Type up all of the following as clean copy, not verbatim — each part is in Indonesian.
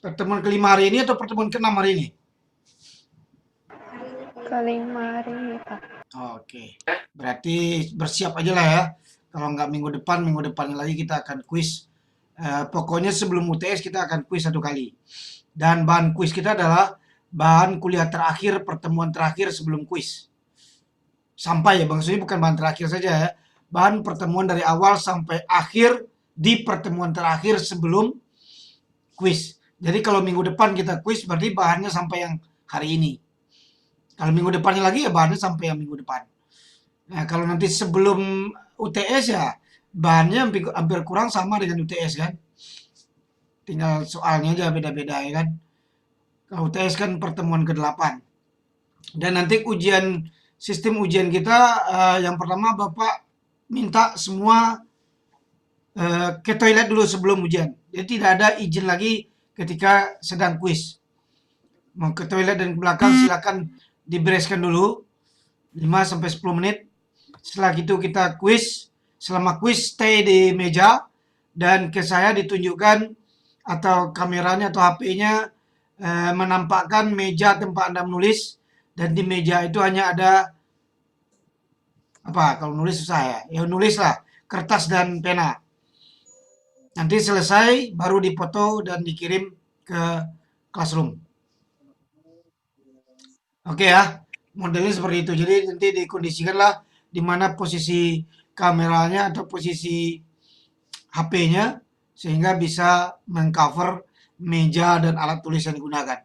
Pertemuan kelima hari ini atau pertemuan keenam hari ini? Kelima hari ini, Pak. Oke, berarti bersiap aja lah ya. Kalau nggak minggu depannya lagi kita akan kuis. Pokoknya sebelum UTS kita akan kuis satu kali. Dan bahan kuis kita adalah bahan kuliah terakhir, pertemuan terakhir sebelum kuis. Sampai ya, maksudnya bukan bahan terakhir saja ya. Bahan pertemuan dari awal sampai akhir di pertemuan terakhir sebelum kuis. Jadi kalau minggu depan kita kuis berarti bahannya sampai yang hari ini. Kalau minggu depannya lagi ya bahannya sampai yang minggu depan. Nah, kalau nanti sebelum UTS ya bahannya hampir kurang sama dengan UTS kan. Tinggal soalnya aja beda-beda ya kan. Kalau UTS kan pertemuan ke-8. Dan nanti sistem ujian kita yang pertama Bapak minta semua ke toilet dulu sebelum ujian. Jadi tidak ada izin lagi ketika sedang kuis. Mau ke toilet dan ke belakang silakan dibereskan dulu 5 sampai 10 menit. Setelah itu kita kuis. Selama kuis stay di meja dan ke saya ditunjukkan atau kameranya atau HP-nya menampakkan meja tempat Anda menulis dan di meja itu hanya ada apa? Kalau nulis susah ya. Ya nulislah kertas dan pena. Nanti selesai baru dipoto dan dikirim ke classroom. Oke ya, modelnya seperti itu. Jadi nanti dikondisikanlah di mana posisi kameranya atau posisi HP-nya sehingga bisa mengcover meja dan alat tulis yang digunakan.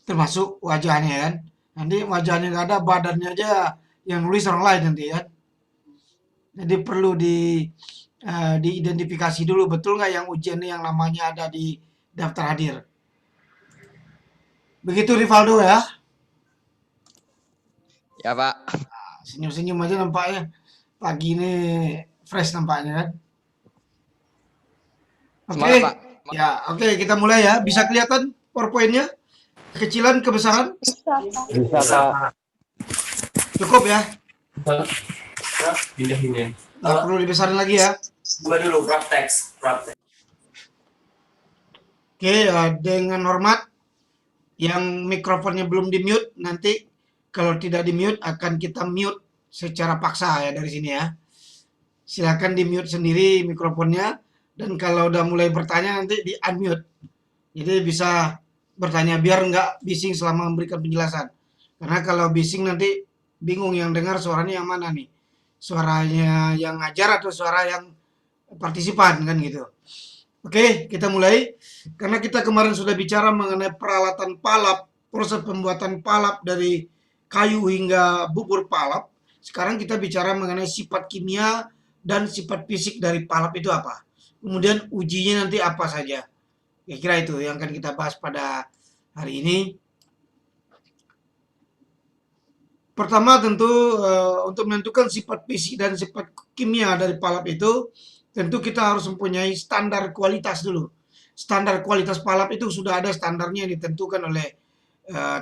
Termasuk wajahnya kan. Nanti wajahnya nggak ada, badannya aja yang nulis orang lain nanti kan. Jadi perlu diidentifikasi dulu betul nggak yang ujian yang namanya ada di daftar hadir. Begitu Rivaldo ya. Ya, Pak. Senyum-senyum aja nampaknya. Pagi ini fresh nampaknya kan. Oke. Semangat, Pak. Ya, oke kita mulai ya. Bisa kelihatan PowerPoint-nya? Kecilan, kebesaran? Bisa, Pak. Bisa, Pak. Cukup ya? Pindah-pindah. Nggak perlu dibesarin lagi ya. Gua dulu, wrap text. Oke, dengan hormat, yang mikrofonnya belum di-mute, nanti kalau tidak di-mute akan kita mute secara paksa ya dari sini ya. Silakan di-mute sendiri mikrofonnya, dan kalau udah mulai bertanya nanti di-unmute. Jadi bisa bertanya biar nggak bising selama memberikan penjelasan. Karena kalau bising nanti bingung yang dengar suaranya yang mana nih. Suaranya yang ngajar atau suara yang partisipan kan gitu. Oke, kita mulai. Karena kita kemarin sudah bicara mengenai peralatan palap, proses pembuatan palap dari kayu hingga bubur palap. Sekarang kita bicara mengenai sifat kimia dan sifat fisik dari palap itu apa. Kemudian ujinya nanti apa saja. Kira-kira itu yang akan kita bahas pada hari ini. Pertama tentu untuk menentukan sifat fisik dan sifat kimia dari palap itu, tentu kita harus mempunyai standar kualitas dulu. Standar kualitas palap itu sudah ada standarnya yang ditentukan oleh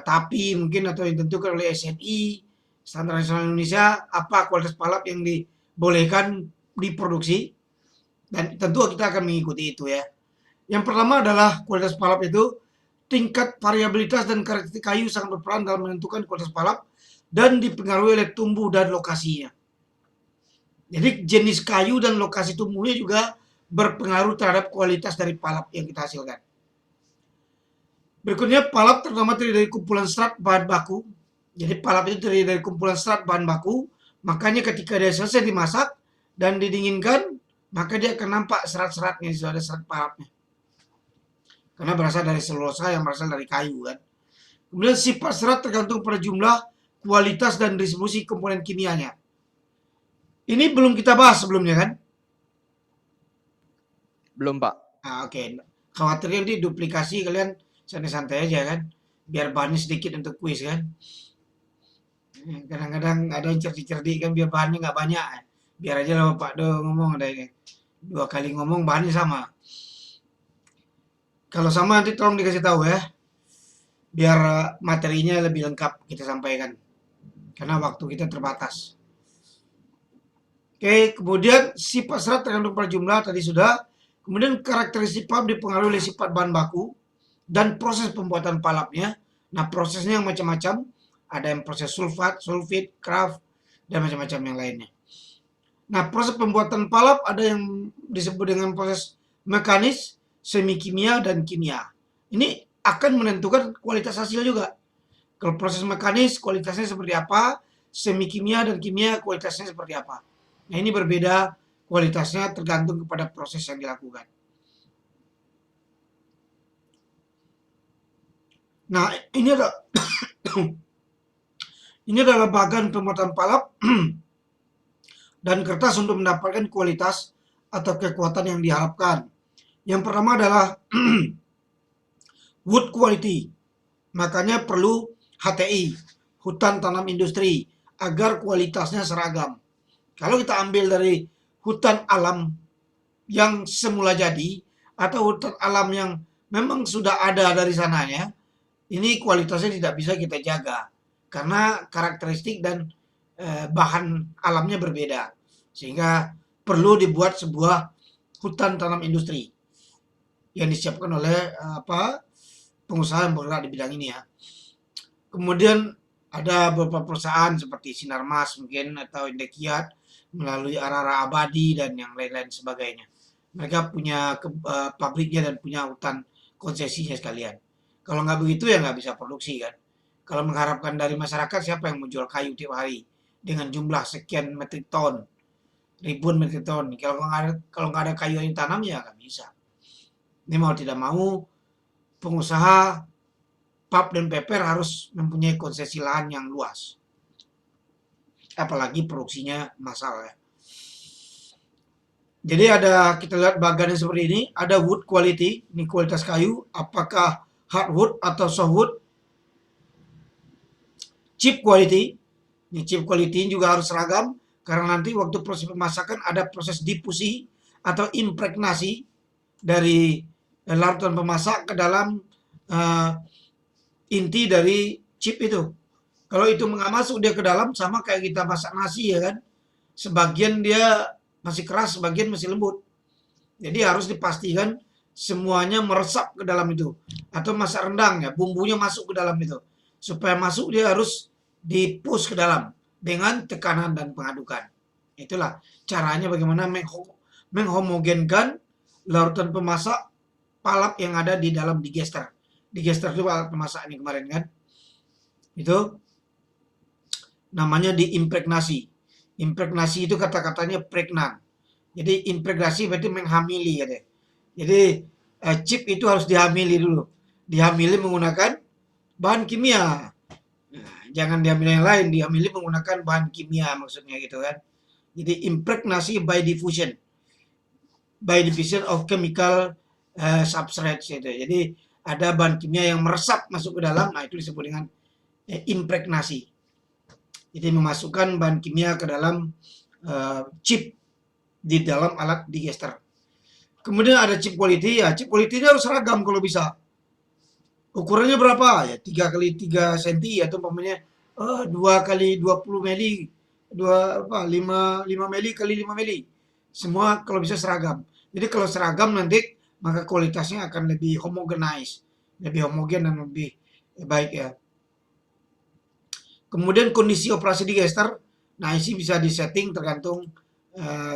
TAPI mungkin atau yang ditentukan oleh SNI, Standar Nasional Indonesia, apa kualitas palap yang dibolehkan diproduksi. Dan tentu kita akan mengikuti itu ya. Yang pertama adalah kualitas palap itu, tingkat variabilitas dan karakteristik kayu sangat berperan dalam menentukan kualitas palap dan dipengaruhi oleh tumbuh dan lokasinya. Jadi jenis kayu dan lokasi tumbuhnya juga berpengaruh terhadap kualitas dari palap yang kita hasilkan. Berikutnya, palap terutama terdiri dari kumpulan serat bahan baku. Jadi palap itu terdiri dari kumpulan serat bahan baku, makanya ketika dia selesai dimasak dan didinginkan, maka dia akan nampak serat-seratnya, sudah ada serat palapnya. Karena berasal dari selulosa yang berasal dari kayu kan. Kemudian sifat serat tergantung pada jumlah, kualitas, dan distribusi komponen kimianya. Ini belum kita bahas sebelumnya kan? Belum, Pak. Nah, oke. Khawatirnya nanti duplikasi kalian santai-santai aja kan? Biar bahannya sedikit untuk kuis kan? Kadang-kadang ada yang cerdik-cerdik kan biar bahannya nggak banyak. Biar aja lah Pak Do ngomong ada ini. 2 kali ngomong bahannya sama. Kalau sama nanti tolong dikasih tahu ya. Biar materinya lebih lengkap kita sampaikan. Karena waktu kita terbatas. Oke, kemudian sifat serat tergantung pada jumlah tadi sudah. Kemudian karakteristik palap dipengaruhi oleh sifat bahan baku. dan proses pembuatan palapnya. Nah, prosesnya yang macam-macam, ada yang proses sulfat, sulfit, kraft, dan macam-macam yang lainnya. Nah, proses pembuatan palap ada yang disebut dengan proses mekanis, semi kimia, dan kimia. Ini akan menentukan kualitas hasil juga. Kalau proses mekanis, kualitasnya seperti apa, semi kimia dan kimia kualitasnya seperti apa. Nah, ini berbeda kualitasnya tergantung kepada proses yang dilakukan. Nah, ini adalah bagan pembuatan palap dan kertas untuk mendapatkan kualitas atau kekuatan yang diharapkan. Yang pertama adalah wood quality. Makanya perlu HTI, hutan tanam industri, agar kualitasnya seragam. Kalau kita ambil dari hutan alam yang semula jadi atau hutan alam yang memang sudah ada dari sananya, ini kualitasnya tidak bisa kita jaga karena karakteristik dan bahan alamnya berbeda, sehingga perlu dibuat sebuah hutan tanam industri yang disiapkan oleh pengusaha yang bergerak di bidang ini ya. Kemudian ada beberapa perusahaan seperti Sinarmas mungkin atau Indekiat melalui Arara Abadi dan yang lain-lain sebagainya. Mereka punya pabriknya dan punya hutan konsesinya sekalian. Kalau nggak begitu ya nggak bisa produksi kan. Kalau mengharapkan dari masyarakat, siapa yang menjual kayu tiap hari dengan jumlah sekian metrik ton, ribuan metrik ton. Kalau nggak ada kayu yang ditanam ya nggak bisa. Ini mau tidak mau pengusaha pulp dan paper harus mempunyai konsesi lahan yang luas. Apalagi produksinya massal ya. Jadi kita lihat bagannya seperti ini, ada wood quality, ini kualitas kayu, apakah hardwood atau softwood. Chip quality, ini chip quality juga harus seragam, karena nanti waktu proses pemasakan ada proses difusi atau impregnasi dari larutan pemasak ke dalam inti dari chip itu. Kalau itu nggak masuk dia ke dalam, sama kayak kita masak nasi ya kan, sebagian dia masih keras, sebagian masih lembut. Jadi harus dipastikan semuanya meresap ke dalam itu. Atau masak rendang ya, bumbunya masuk ke dalam itu. Supaya masuk dia harus di-push ke dalam dengan tekanan dan pengadukan. Itulah caranya bagaimana menghomogenkan larutan pemasak palap yang ada di dalam digester. Digester itu alat pemasak ini kemarin kan. Itu namanya diimpregnasi. Impregnasi itu kata-katanya pregnan. Jadi impregnasi berarti menghamili ya deh. Jadi chip itu harus dihamili dulu. Dihamili menggunakan bahan kimia. Nah, jangan diambil yang lain, dihamili menggunakan bahan kimia maksudnya gitu kan. Jadi impregnasi by diffusion. By diffusion of chemical substrates itu. Jadi ada bahan kimia yang meresap masuk ke dalam, nah itu disebut dengan impregnasi. Jadi memasukkan bahan kimia ke dalam chip di dalam alat digester. Kemudian ada chip quality, ya chip quality harus seragam kalau bisa. Ukurannya berapa? Ya 3 kali 3 cm atau umpamanya 2 kali 20 mili, 5 mili kali 5 mili. Semua kalau bisa seragam. Jadi kalau seragam nanti maka kualitasnya akan lebih homogenize, lebih homogen dan lebih baik ya. Kemudian kondisi operasi digester, nah ini bisa disetting tergantung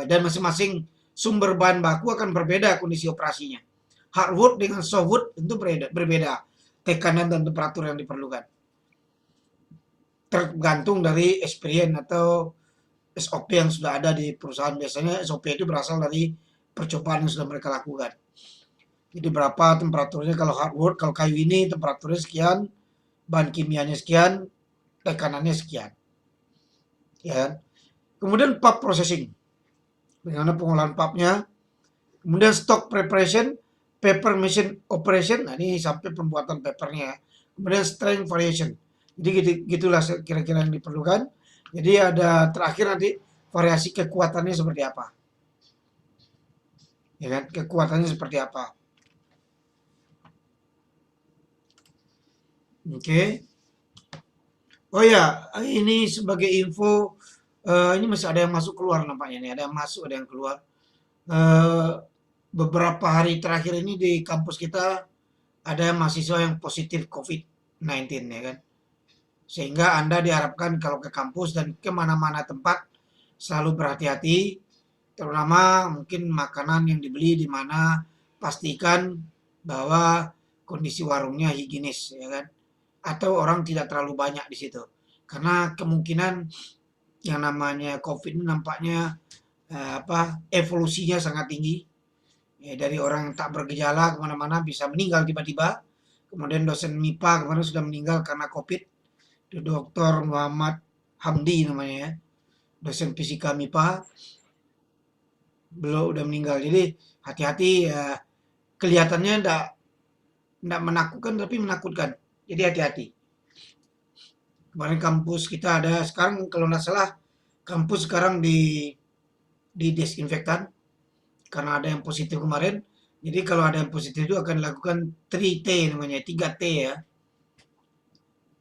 dan masing-masing sumber bahan baku akan berbeda kondisi operasinya. Hardwood dengan softwood tentu berbeda tekanan dan temperatur yang diperlukan. Tergantung dari experience atau SOP yang sudah ada di perusahaan. Biasanya SOP itu berasal dari percobaan yang sudah mereka lakukan. Jadi berapa temperaturnya kalau hardwood, kalau kayu ini temperaturnya sekian, bahan kimianya sekian, tekanannya sekian. Ya. Kemudian pulp processing. Bagaimana pengolahan pulpnya. Kemudian stock preparation, paper machine operation, nah ini sampai pembuatan papernya. Kemudian strength variation. Jadi gitulah kira-kira yang diperlukan. Jadi ada terakhir nanti variasi kekuatannya seperti apa. Ya kan? Kekuatannya seperti apa. Oke. Oh ya, ini sebagai info, ini masih ada yang masuk keluar nampaknya nih, ada yang masuk, ada yang keluar. Beberapa hari terakhir ini di kampus kita ada mahasiswa yang positif COVID-19 ya kan. Sehingga Anda diharapkan kalau ke kampus dan kemana-mana tempat selalu berhati-hati, terutama mungkin makanan yang dibeli di mana pastikan bahwa kondisi warungnya higienis ya kan, atau orang tidak terlalu banyak di situ. Karena kemungkinan yang namanya COVID ini nampaknya evolusinya sangat tinggi. Ya, dari orang yang tak bergejala kemana-mana bisa meninggal tiba-tiba. Kemudian dosen MIPA kemarin sudah meninggal karena COVID. Itu Dr. Muhammad Hamdi namanya ya. Dosen fisika MIPA. Beliau udah meninggal. Jadi hati-hati ya. Kelihatannya enggak menakutkan tapi menakutkan. Jadi hati-hati. Kemarin kampus kita ada sekarang kalau nggak salah kampus sekarang di desinfektan karena ada yang positif kemarin. Jadi kalau ada yang positif itu akan dilakukan 3T namanya, 3T ya.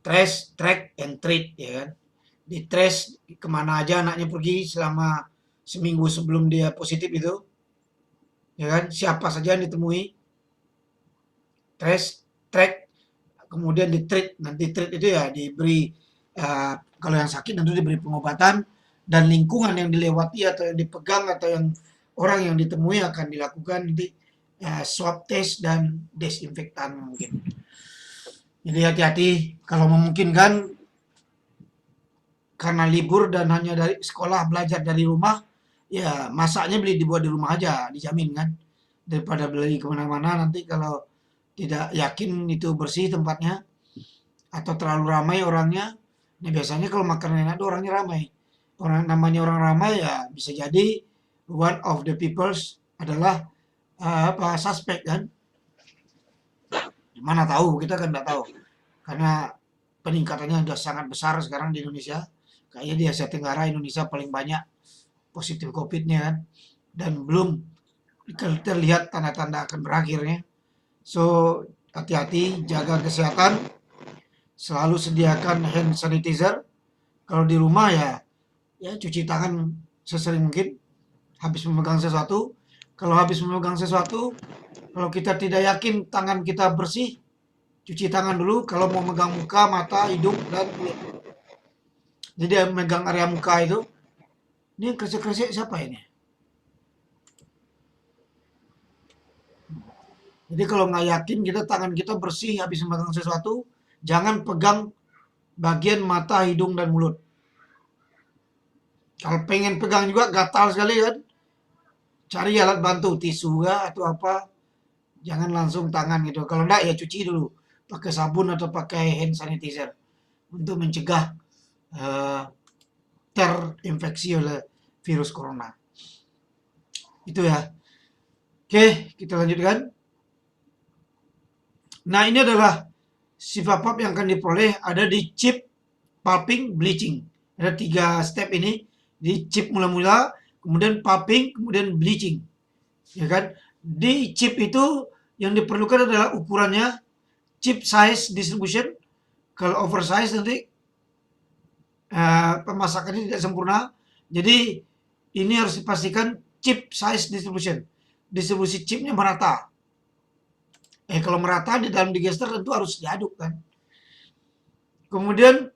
Trace, track, and treat ya kan. Di trace kemana aja anaknya pergi selama seminggu sebelum dia positif itu. Ya kan, siapa saja yang ditemui. Trace, track, kemudian di treat. Nanti treat itu ya diberi kalau yang sakit tentu diberi pengobatan dan lingkungan yang dilewati atau yang dipegang atau yang orang yang ditemui akan dilakukan nanti swab test dan desinfektan mungkin. Jadi hati-hati kalau memungkinkan karena libur dan hanya dari sekolah belajar dari rumah, ya masaknya dibuat di rumah aja, dijamin kan. Daripada beli kemana-mana nanti kalau tidak yakin itu bersih tempatnya atau terlalu ramai orangnya. Nah biasanya kalau makanan enak itu orangnya ramai. Orang namanya orang ramai ya bisa jadi one of the peoples adalah suspek kan. Mana tahu, kita kan nggak tahu. Karena peningkatannya sudah sangat besar sekarang di Indonesia. Kayaknya di Asia Tenggara Indonesia paling banyak positif COVID-nya kan. Dan belum terlihat tanda-tanda akan berakhirnya. So, hati-hati, jaga kesehatan. Selalu sediakan hand sanitizer. Kalau di rumah ya cuci tangan sesering mungkin habis memegang sesuatu. Kalau habis memegang sesuatu, kalau kita tidak yakin tangan kita bersih, cuci tangan dulu. Kalau mau megang muka, mata, hidung, dan mulut. Jadi megang area muka itu. Ini kresek-kresek siapa ini? Jadi kalau nggak yakin kita tangan kita bersih habis memegang sesuatu, jangan pegang bagian mata, hidung, dan mulut. Kalau pengen pegang juga gatal sekali kan, cari alat bantu, tisu ya atau apa. Jangan langsung tangan gitu. Kalau enggak ya cuci dulu pakai sabun atau pakai hand sanitizer untuk mencegah terinfeksi oleh virus corona. Itu ya. Oke, kita lanjutkan. Nah, ini adalah sifat pulp yang akan diperoleh ada di chip, pulping, bleaching. Ada 3 step ini. Di chip mula-mula, kemudian pulping, kemudian bleaching. Ya kan? Di chip itu yang diperlukan adalah ukurannya chip size distribution. Kalau oversize nanti pemasakannya tidak sempurna. Jadi ini harus dipastikan chip size distribution. Distribusi chipnya merata. Kalau merata di dalam digester tentu harus diaduk kan. Kemudian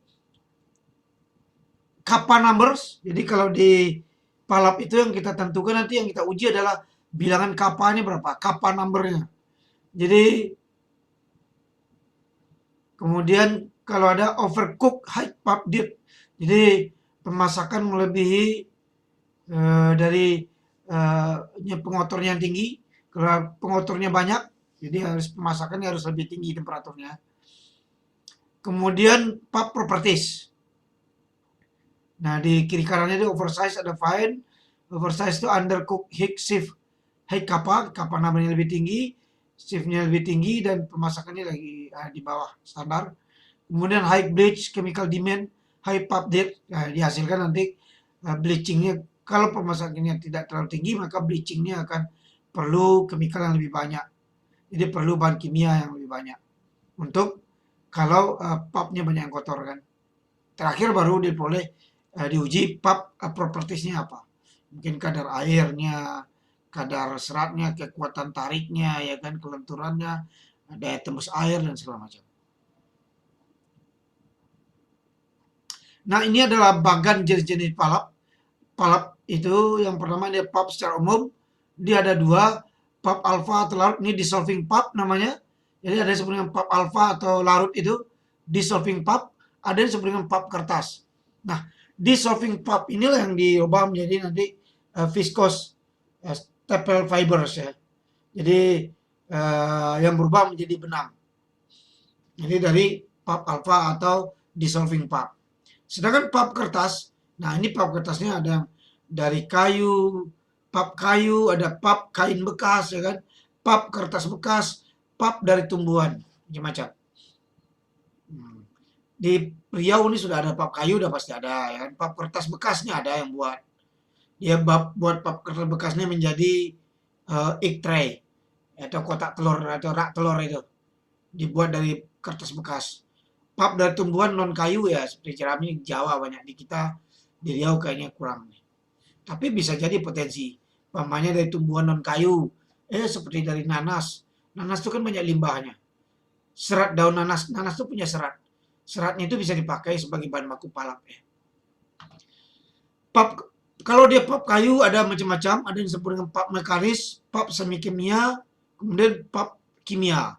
kappa numbers. Jadi kalau di palap itu yang kita tentukan nanti yang kita uji adalah bilangan kapanya berapa, kappa numbernya. Jadi kemudian kalau ada overcook high pulp depth, jadi pemasakan melebihi dari pengotornya yang tinggi. Kalau pengotornya banyak, jadi harus pemasakannya harus lebih tinggi temperaturnya. Kemudian pulp properties. Nah di kiri kanannya itu oversize ada fine. Oversize itu undercook high shift high kappa namanya lebih tinggi, shiftnya lebih tinggi dan pemasakannya lagi di bawah standar. Kemudian high bleach chemical demand, high pulp depth. Nah, dihasilkan nanti bleachingnya. Kalau pemasakannya tidak terlalu tinggi maka bleachingnya akan perlu chemical yang lebih banyak. Jadi perlu bahan kimia yang lebih banyak untuk kalau pulpnya banyak yang kotor kan. Terakhir baru diperoleh diuji pulp propertiesnya apa. Mungkin kadar airnya, kadar seratnya, kekuatan tariknya, ya kan, kelenturannya, daya tembus air dan segala macam. Nah, ini adalah bagan jenis-jenis palap. Palap itu yang pertama dia pulp secara umum, dia ada dua, pulp alpha atau larut, ini dissolving pulp namanya. Jadi ada yang disebut dengan pulp alpha atau larut itu dissolving pulp, ada yang disebut dengan pulp kertas. Nah, dissolving pulp inilah yang diubah menjadi nanti viscose staple fibers ya. Jadi yang berubah menjadi benang. Jadi dari pulp alpha atau dissolving pulp. Sedangkan pulp kertas, nah ini pulp kertasnya ada yang dari kayu, pulp kayu, ada pulp kain bekas, ya kan, pulp kertas bekas, pulp dari tumbuhan, macam-macam. Di Riau ini sudah ada pulp kayu, udah pasti ada, ya kan. Pulp kertas bekasnya ada yang buat. Dia buat pulp kertas bekasnya menjadi egg tray atau kotak telur atau rak telur itu, dibuat dari kertas bekas. Pulp dari tumbuhan non kayu ya seperti ceramik Jawa banyak, di kita di Riau kayaknya kurang. Tapi bisa jadi potensi. Pamannya dari tumbuhan non kayu, seperti dari nanas. Nanas itu kan banyak limbahnya. Serat daun nanas, nanas itu punya serat. Seratnya itu bisa dipakai sebagai bahan baku palap ya. Pulp, kalau dia pulp kayu ada macam-macam, ada yang disebut dengan pulp mekanis, pulp semi kimia, kemudian pulp kimia.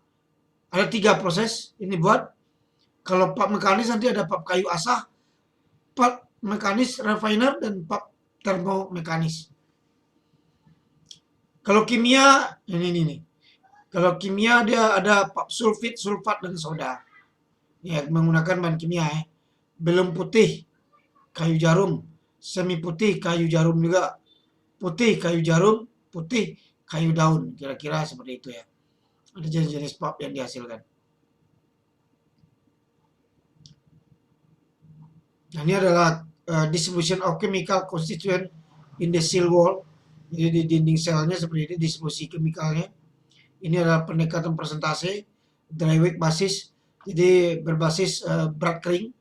Ada 3 proses ini buat. Kalau pulp mekanis nanti ada pulp kayu asah, pulp mekanis refiner, dan pulp termomekanis. Kalau kimia, ini. Kalau kimia dia ada pulp sulfit, sulfat, dan soda. Ya, menggunakan bahan kimia ya. Belum putih, kayu jarum. Semi putih, kayu jarum juga. Putih, kayu jarum. Putih, kayu daun. Kira-kira seperti itu ya. Ada jenis-jenis pulp yang dihasilkan. Nah, ini adalah distribution of chemical constituent in the cell wall. Jadi di dinding selnya seperti ini distribusi kemikalnya. Ini adalah pendekatan persentase, dry weight basis. Jadi berbasis berat kering.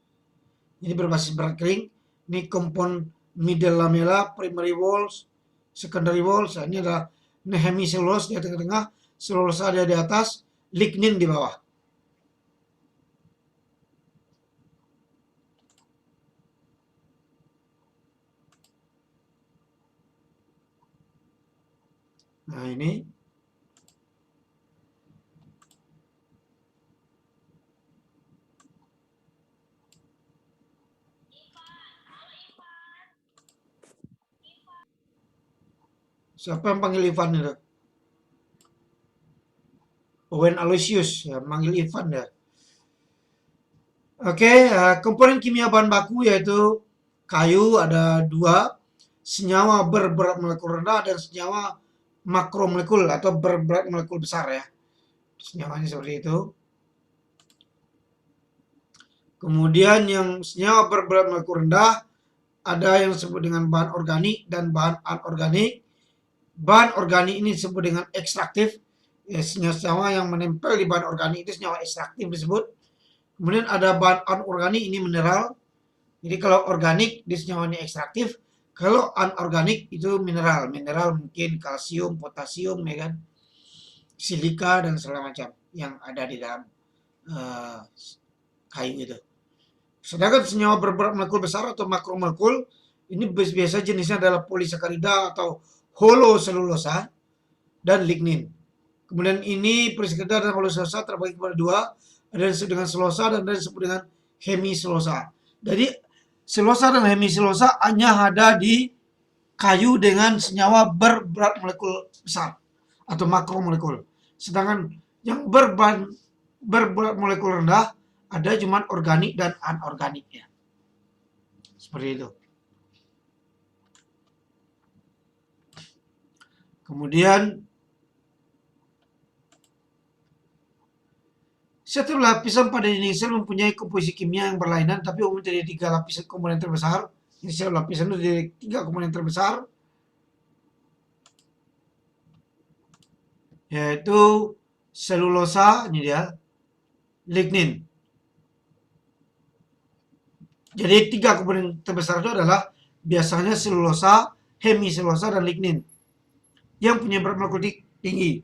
Ini berbasis berat kering. Ini compound middle lamella, primary walls, secondary walls. Nah, ini adalah hemicellulose di tengah-tengah, selulosa ada di atas, lignin di bawah. Nah, ini siapa yang panggil Ivan itu? Owen Aloysius ya, manggil Ivan ya. Oke, komponen kimia bahan baku yaitu kayu ada 2, senyawa berberat molekul rendah dan senyawa makromolekul atau berberat molekul besar ya. Senyawanya seperti itu. Kemudian yang senyawa berberat molekul rendah ada yang disebut dengan bahan organik dan bahan anorganik. Bahan organik ini disebut dengan ekstraktif. Ya, senyawa yang menempel di bahan organik itu senyawa ekstraktif disebut. Kemudian ada bahan anorganik, ini mineral. Jadi kalau organik dia senyawanya ekstraktif, kalau anorganik itu mineral. Mineral mungkin kalsium, potasium, ya kan, silika dan segala macam yang ada di dalam kayu itu. Sedangkan senyawa berberat molekul besar atau makromolekul ini biasa jenisnya adalah polisakarida atau holoselulosa dan lignin. Kemudian ini polisakarida dan holoselulosa terbagi kepada 2, ada yang disebut dengan selulosa dan ada yang disebut dengan hemiselulosa. Jadi selulosa dan hemiselulosa hanya ada di kayu dengan senyawa berberat molekul besar atau makromolekul. Sedangkan yang berberat molekul rendah ada cuma organik dan anorganiknya. Seperti itu. Kemudian setiap lapisan pada dinding sel mempunyai komposisi kimia yang berlainan, tapi umumnya dari 3 lapisan komponen terbesar. Ini sel lapisan itu dari 3 komponen terbesar, yaitu selulosa, ini dia, lignin. Jadi 3 komponen terbesar itu adalah biasanya selulosa, hemiselulosa, dan lignin yang punya berat molekul tinggi.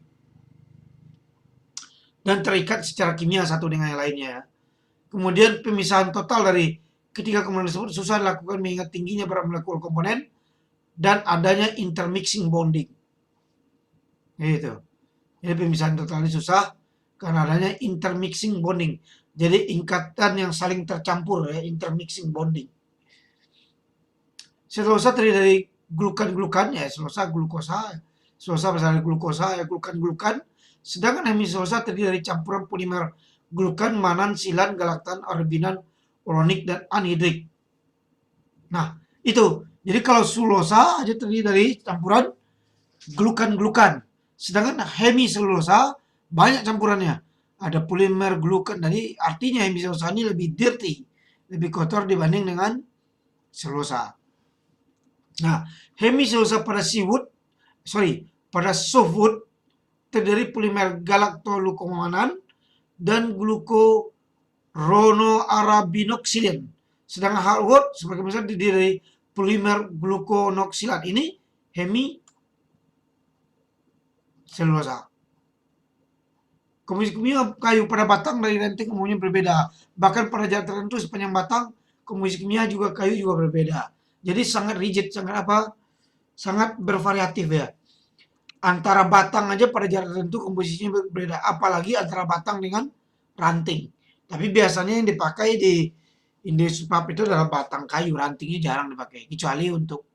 dan terikat secara kimia satu dengan yang lainnya. Kemudian pemisahan total dari ketiga komponen tersebut susah dilakukan mengingat tingginya berat molekul komponen dan adanya intermixing bonding. Gitu. Jadi pemisahan total ini susah karena adanya intermixing bonding. Jadi ikatan yang saling tercampur ya, intermixing bonding. Selulosa terdiri dari glukan-glukan ya, selulosa glukosa. Selulosa berasal dari glukosa ya, glukan-glukan. Sedangkan hemiselulosa terdiri dari campuran polimer glukan, manan, silan, galaktan, arginan, oronik, dan anhidrik. Nah, itu. Jadi kalau selulosa aja terdiri dari campuran glukan-glukan. Sedangkan hemiselulosa banyak campurannya. Ada polimer glukan. Jadi artinya hemiselulosa ini lebih dirty, lebih kotor dibanding dengan selulosa. Nah, hemiselulosa pada softwood terdiri polimer galactoglucomanan dan glucoronoarabinoksilin. Sedangkan hardwood sebagai misalnya terdiri dari polimer gluconoksilat. Ini hemiselulosa. Komposisi kimia kayu pada batang dari ranting umumnya berbeda. Bahkan pada jarak tertentu sepanjang batang, komposisi kimia juga kayu juga berbeda. Jadi sangat rigid, sangat bervariatif ya. Antara batang aja pada jarak tertentu komposisinya berbeda. Apalagi antara batang dengan ranting. Tapi biasanya yang dipakai di industri pulp itu adalah batang kayu. Rantingnya jarang dipakai. Kecuali untuk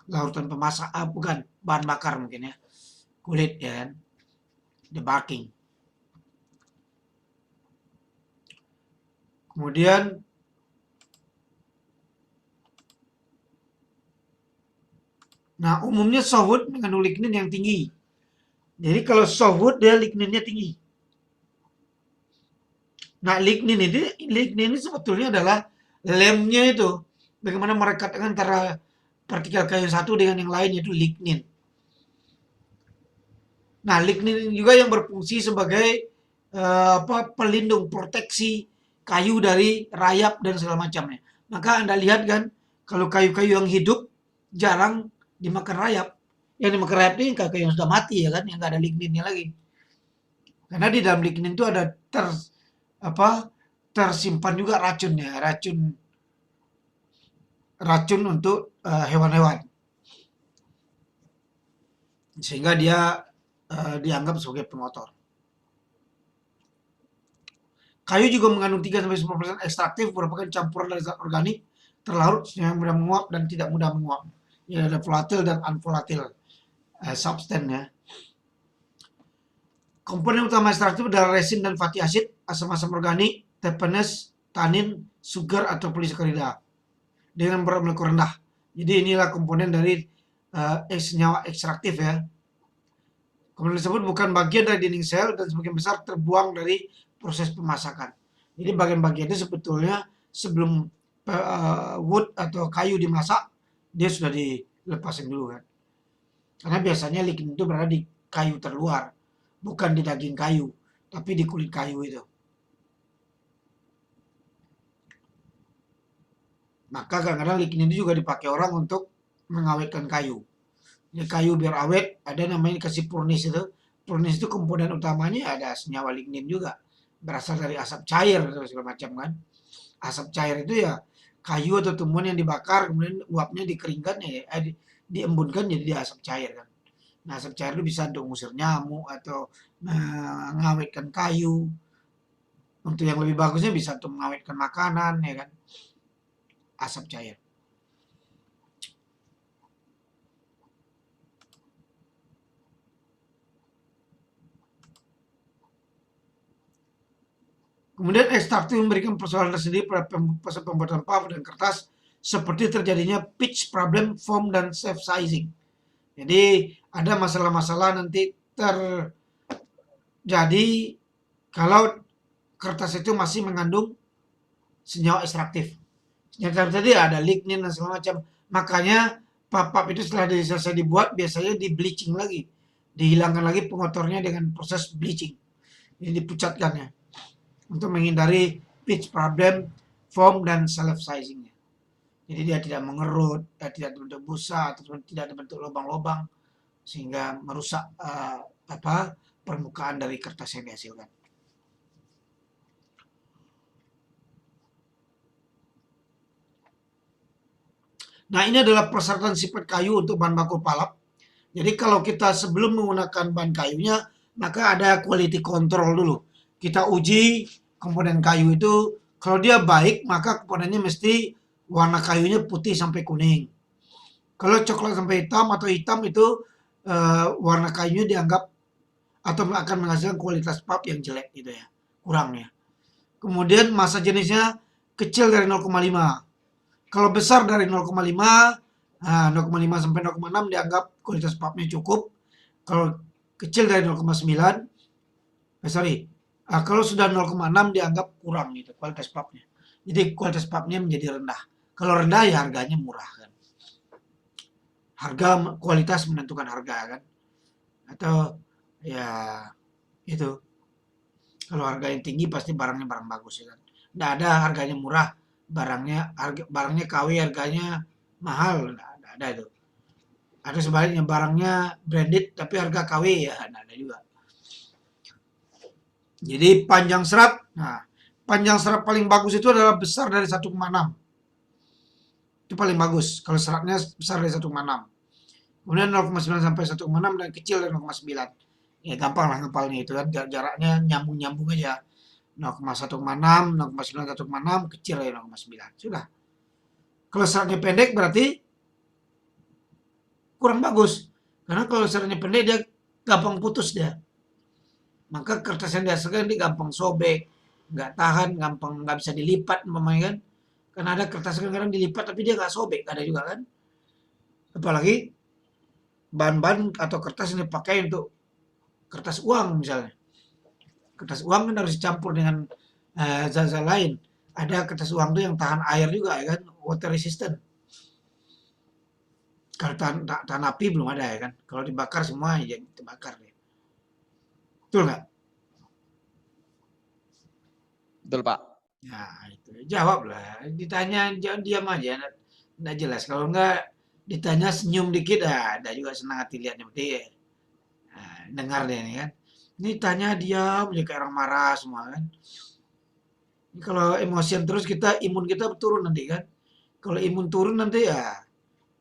larutan pemasak, bukan, bahan bakar mungkin ya. Kulit ya kan. Debarking. Kemudian nah, umumnya softwood mengandung lignin yang tinggi. Jadi kalau softwood dia ligninnya tinggi. Nah, lignin ini sebetulnya adalah lemnya itu. Bagaimana merekatkan antara partikel kayu satu dengan yang lain, yaitu lignin. Nah, lignin juga yang berfungsi sebagai pelindung, proteksi kayu dari rayap dan segala macamnya. Maka Anda lihat kan, kalau kayu-kayu yang hidup jarang dimakan rayap. Yang dimakan rayap ini kayu yang sudah mati ya kan, yang nggak ada ligninnya lagi. Karena di dalam lignin itu ada tersimpan juga racunnya, racun untuk hewan-hewan. Sehingga dia dianggap sebagai pengotor. Kayu juga mengandung 3-10% ekstraktif merupakan campuran dari zat organik terlarut yang mudah menguap dan tidak mudah menguap. Ya, ada volatil dan unvolatil substance ya. Komponen utama ekstraktif adalah resin dan fatty acid, asam-asam organik, terpenes, tanin, sugar atau polisakarida dengan berat molekul rendah. Jadi inilah komponen dari senyawa ekstraktif ya. Komponen tersebut bukan bagian dari dinding sel dan sebagian besar terbuang dari proses pemasakan. Jadi bagian-bagian itu sebetulnya sebelum wood atau kayu dimasak, dia sudah dilepasin dulu kan. Karena biasanya lignin itu berada di kayu terluar, bukan di daging kayu, tapi di kulit kayu itu. Maka kadang-kadang lignin itu juga dipakai orang untuk mengawetkan kayu. Jadi kayu biar awet, ada namanya kasih furnis itu. Furnis itu komponen utamanya ada senyawa lignin juga. Berasal dari asap cair atau segala macam kan. Asap cair itu ya kayu atau tumbuhan yang dibakar kemudian uapnya dikeringkan ya diembunkan jadi dia asap cair kan. Nah, asap cair itu bisa untuk mengusir nyamuk atau mengawetkan kayu. Untuk yang lebih bagusnya bisa untuk mengawetkan makanan ya kan. Asap cair. Kemudian ekstraktif memberikan persoalan tersendiri pada proses pembuatan pulp dan kertas seperti terjadinya pitch problem, foam, dan self sizing. Jadi ada masalah-masalah nanti terjadi kalau kertas itu masih mengandung senyawa ekstraktif. Senyawa tadi ada lignin dan segala macam. Makanya pulp itu setelah selesai dibuat biasanya di bleaching lagi, dihilangkan lagi pengotornya dengan proses bleaching. Ini dipucatkan ya. Untuk menghindari pitch problem, foam, dan self-sizingnya. Jadi dia tidak mengerut, tidak terbentuk busa, atau tidak terbentuk lubang-lubang, sehingga merusak permukaan dari kertas yang dihasilkan. Nah, ini adalah persyaratan sifat kayu untuk bahan baku palap. Jadi kalau kita sebelum menggunakan bahan kayunya, maka ada quality control dulu. Kita uji komponen kayu itu, kalau dia baik, maka komponennya mesti warna kayunya putih sampai kuning. Kalau coklat sampai hitam atau hitam itu warna kayunya dianggap atau akan menghasilkan kualitas pulp yang jelek gitu ya, kurang ya. Kemudian massa jenisnya kecil dari 0,5. Kalau besar dari 0,5, nah 0,5 sampai 0,6 dianggap kualitas pulpnya cukup. Kalau kecil dari 0,9, kalau sudah 0,6 dianggap kurang gitu kualitas pulpnya. Jadi kualitas pulpnya menjadi rendah. Kalau rendah ya harganya murah kan. Harga kualitas menentukan harga kan. Atau ya itu. Kalau harga yang tinggi pasti barangnya barang bagus ya kan. Nggak ada harganya murah, barangnya KW harganya mahal, nggak ada itu. Ada sebaliknya barangnya branded tapi harga KW ya, nggak ada juga. Jadi panjang serap, nah panjang serap paling bagus itu adalah besar dari 1,6. Itu paling bagus kalau seratnya besar dari 1,6. Kemudian 0,9 sampai 1,6 dan kecil dari 0,9. Ya gampang lah ngepalnya itu kan jaraknya nyambung-nyambung aja. 0,1,6, 0,9, 1,6, kecil dari 0,9. Sudah. Kalau seratnya pendek berarti kurang bagus. Karena kalau seratnya pendek dia gampang putus dia. Maka kertas yang dihasilkan dia gampang sobek, nggak tahan, gampang nggak bisa dilipat umpamanya kan. Karena ada kertas kadang-kadang dilipat tapi dia nggak sobek, ada juga kan. Apalagi bahan-bahan atau kertas yang dipakai untuk kertas uang misalnya. Kertas uang kan harus dicampur dengan zat-zat lain. Ada kertas uang tuh yang tahan air juga ya kan, water resistant. Kalau tahan api belum ada ya kan. Kalau dibakar semua ya terbakar deh. Betul nggak? Betul, Pak. Nah, itu. Jawab lah. Ditanya jangan diam aja. Nggak jelas. Kalau nggak ditanya senyum dikit, ada juga senang hati lihatnya. Berarti dengar deh nih kan. Ini tanya diam aja kayak orang marah semua kan. Ini kalau emosian terus imun kita turun nanti kan. Kalau imun turun nanti ya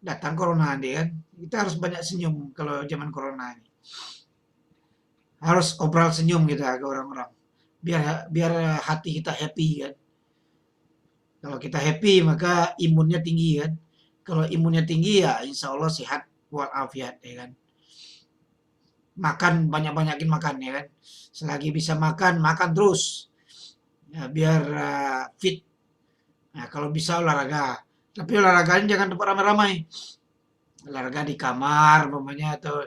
datang corona nanti kan. Kita harus banyak senyum kalau zaman corona ini. Harus obral senyum kita ke orang-orang. Biar hati kita happy kan. Kalau kita happy maka imunnya tinggi kan. Kalau imunnya tinggi ya insya Allah sehat walafiat ya kan. Makan banyak-banyakin makan ya kan. Selagi bisa makan, makan terus. Ya, biar fit. Nah, kalau bisa olahraga. Tapi olahraganya jangan tempat ramai-ramai. Olahraga di kamar umpamanya atau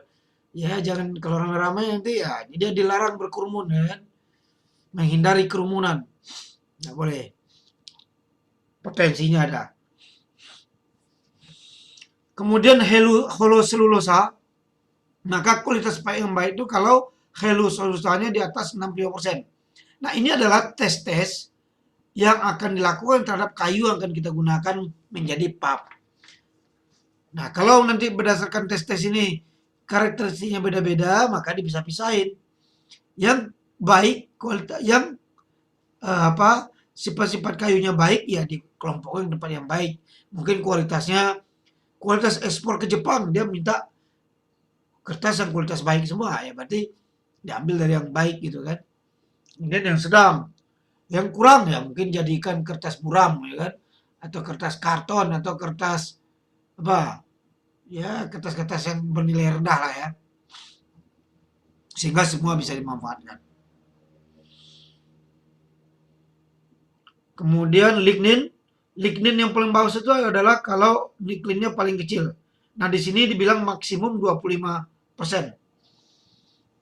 ya jangan kalau ramai-ramai nanti ya dia dilarang berkerumun ya kan. Menghindari kerumunan. Nggak boleh. Potensinya ada. Kemudian haloselulosa, maka kualitas yang baik itu kalau haloselulosanya di atas 65%. Nah, ini adalah tes-tes yang akan dilakukan terhadap kayu yang akan kita gunakan menjadi pulp. Nah, kalau nanti berdasarkan tes-tes ini karakteristiknya beda-beda, maka dipisah-pisahin. Yang baik, kualitas yang sifat-sifat kayunya baik ya dikelompokkan di tempat yang baik. Mungkin kualitas ekspor ke Jepang, dia minta kertas yang kualitas baik semua ya berarti diambil dari yang baik gitu kan. Kemudian yang sedang, yang kurang ya mungkin jadikan kertas buram ya kan, atau kertas karton atau kertas apa ya kertas-kertas yang bernilai rendah lah ya, sehingga semua bisa dimanfaatkan. Kemudian lignin yang paling bagus itu adalah kalau ligninnya paling kecil. Nah di sini dibilang maksimum 25%.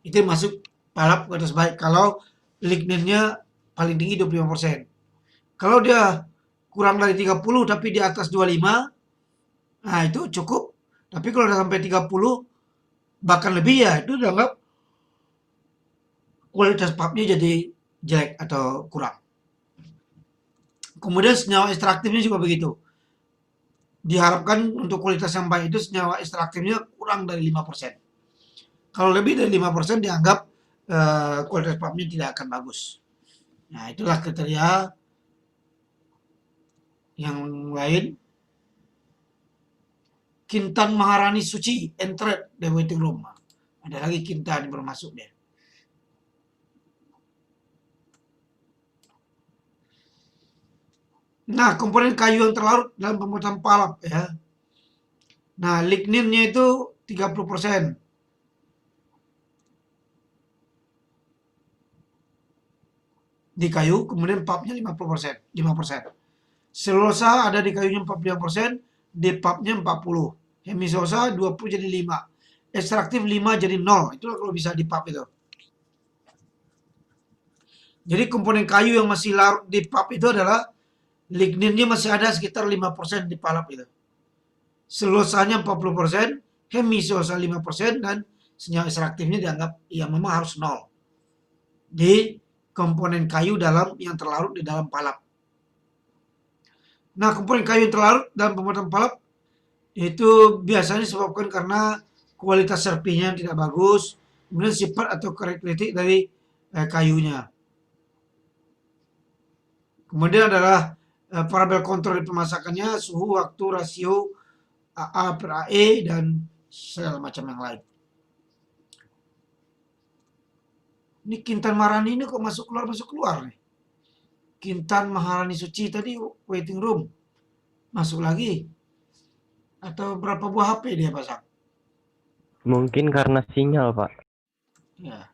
Itu masuk palap kertas baik kalau ligninnya paling tinggi 25%. Kalau dia kurang dari 30 tapi di atas 25, nah itu cukup. Tapi kalau udah sampai 30 bahkan lebih ya itu dianggap kualitas pulpnya jadi jelek atau kurang. Kemudian senyawa ekstraktifnya juga begitu. Diharapkan untuk kualitas yang baik itu senyawa ekstraktifnya kurang dari 5%. Kalau lebih dari 5% dianggap kualitas pulpnya tidak akan bagus. Nah, itulah kriteria yang lain. Kintan Maharani Suci entered the waiting room. Ada lagi Kintan yang bermasuk dia. Nah, komponen kayu yang terlarut dalam pembuatan palap ya. Nah, ligninnya itu 30%. Di kayu, kemudian pulpnya 50%, 5%. Selulosa ada di kayunya 45%, di pulpnya 40. Hemisosa 20 jadi 5. Ekstraktif 5 jadi 0. Itu kalau bisa di pulp itu. Jadi komponen kayu yang masih larut di pulp itu adalah ligninnya masih ada sekitar 5% di palap itu. Selulosanya 40%, hemisosa 5%, dan senyawa ekstraktifnya dianggap ya memang harus 0. Di komponen kayu dalam yang terlarut di dalam palap. Nah, komponen kayu yang terlarut dalam pembuatan palap itu biasanya disebabkan karena kualitas serpinya tidak bagus, kemudian sifat atau karakteristik dari kayunya. Kemudian adalah variabel kontrol di pemasakannya, suhu, waktu, rasio, AA per AE, dan segala macam yang lain. Ini Kintan Maharani ini kok masuk keluar nih. Kintan Maharani Suci tadi waiting room. Masuk lagi. Atau berapa buah HP dia pasang? Mungkin karena sinyal, Pak. Ya.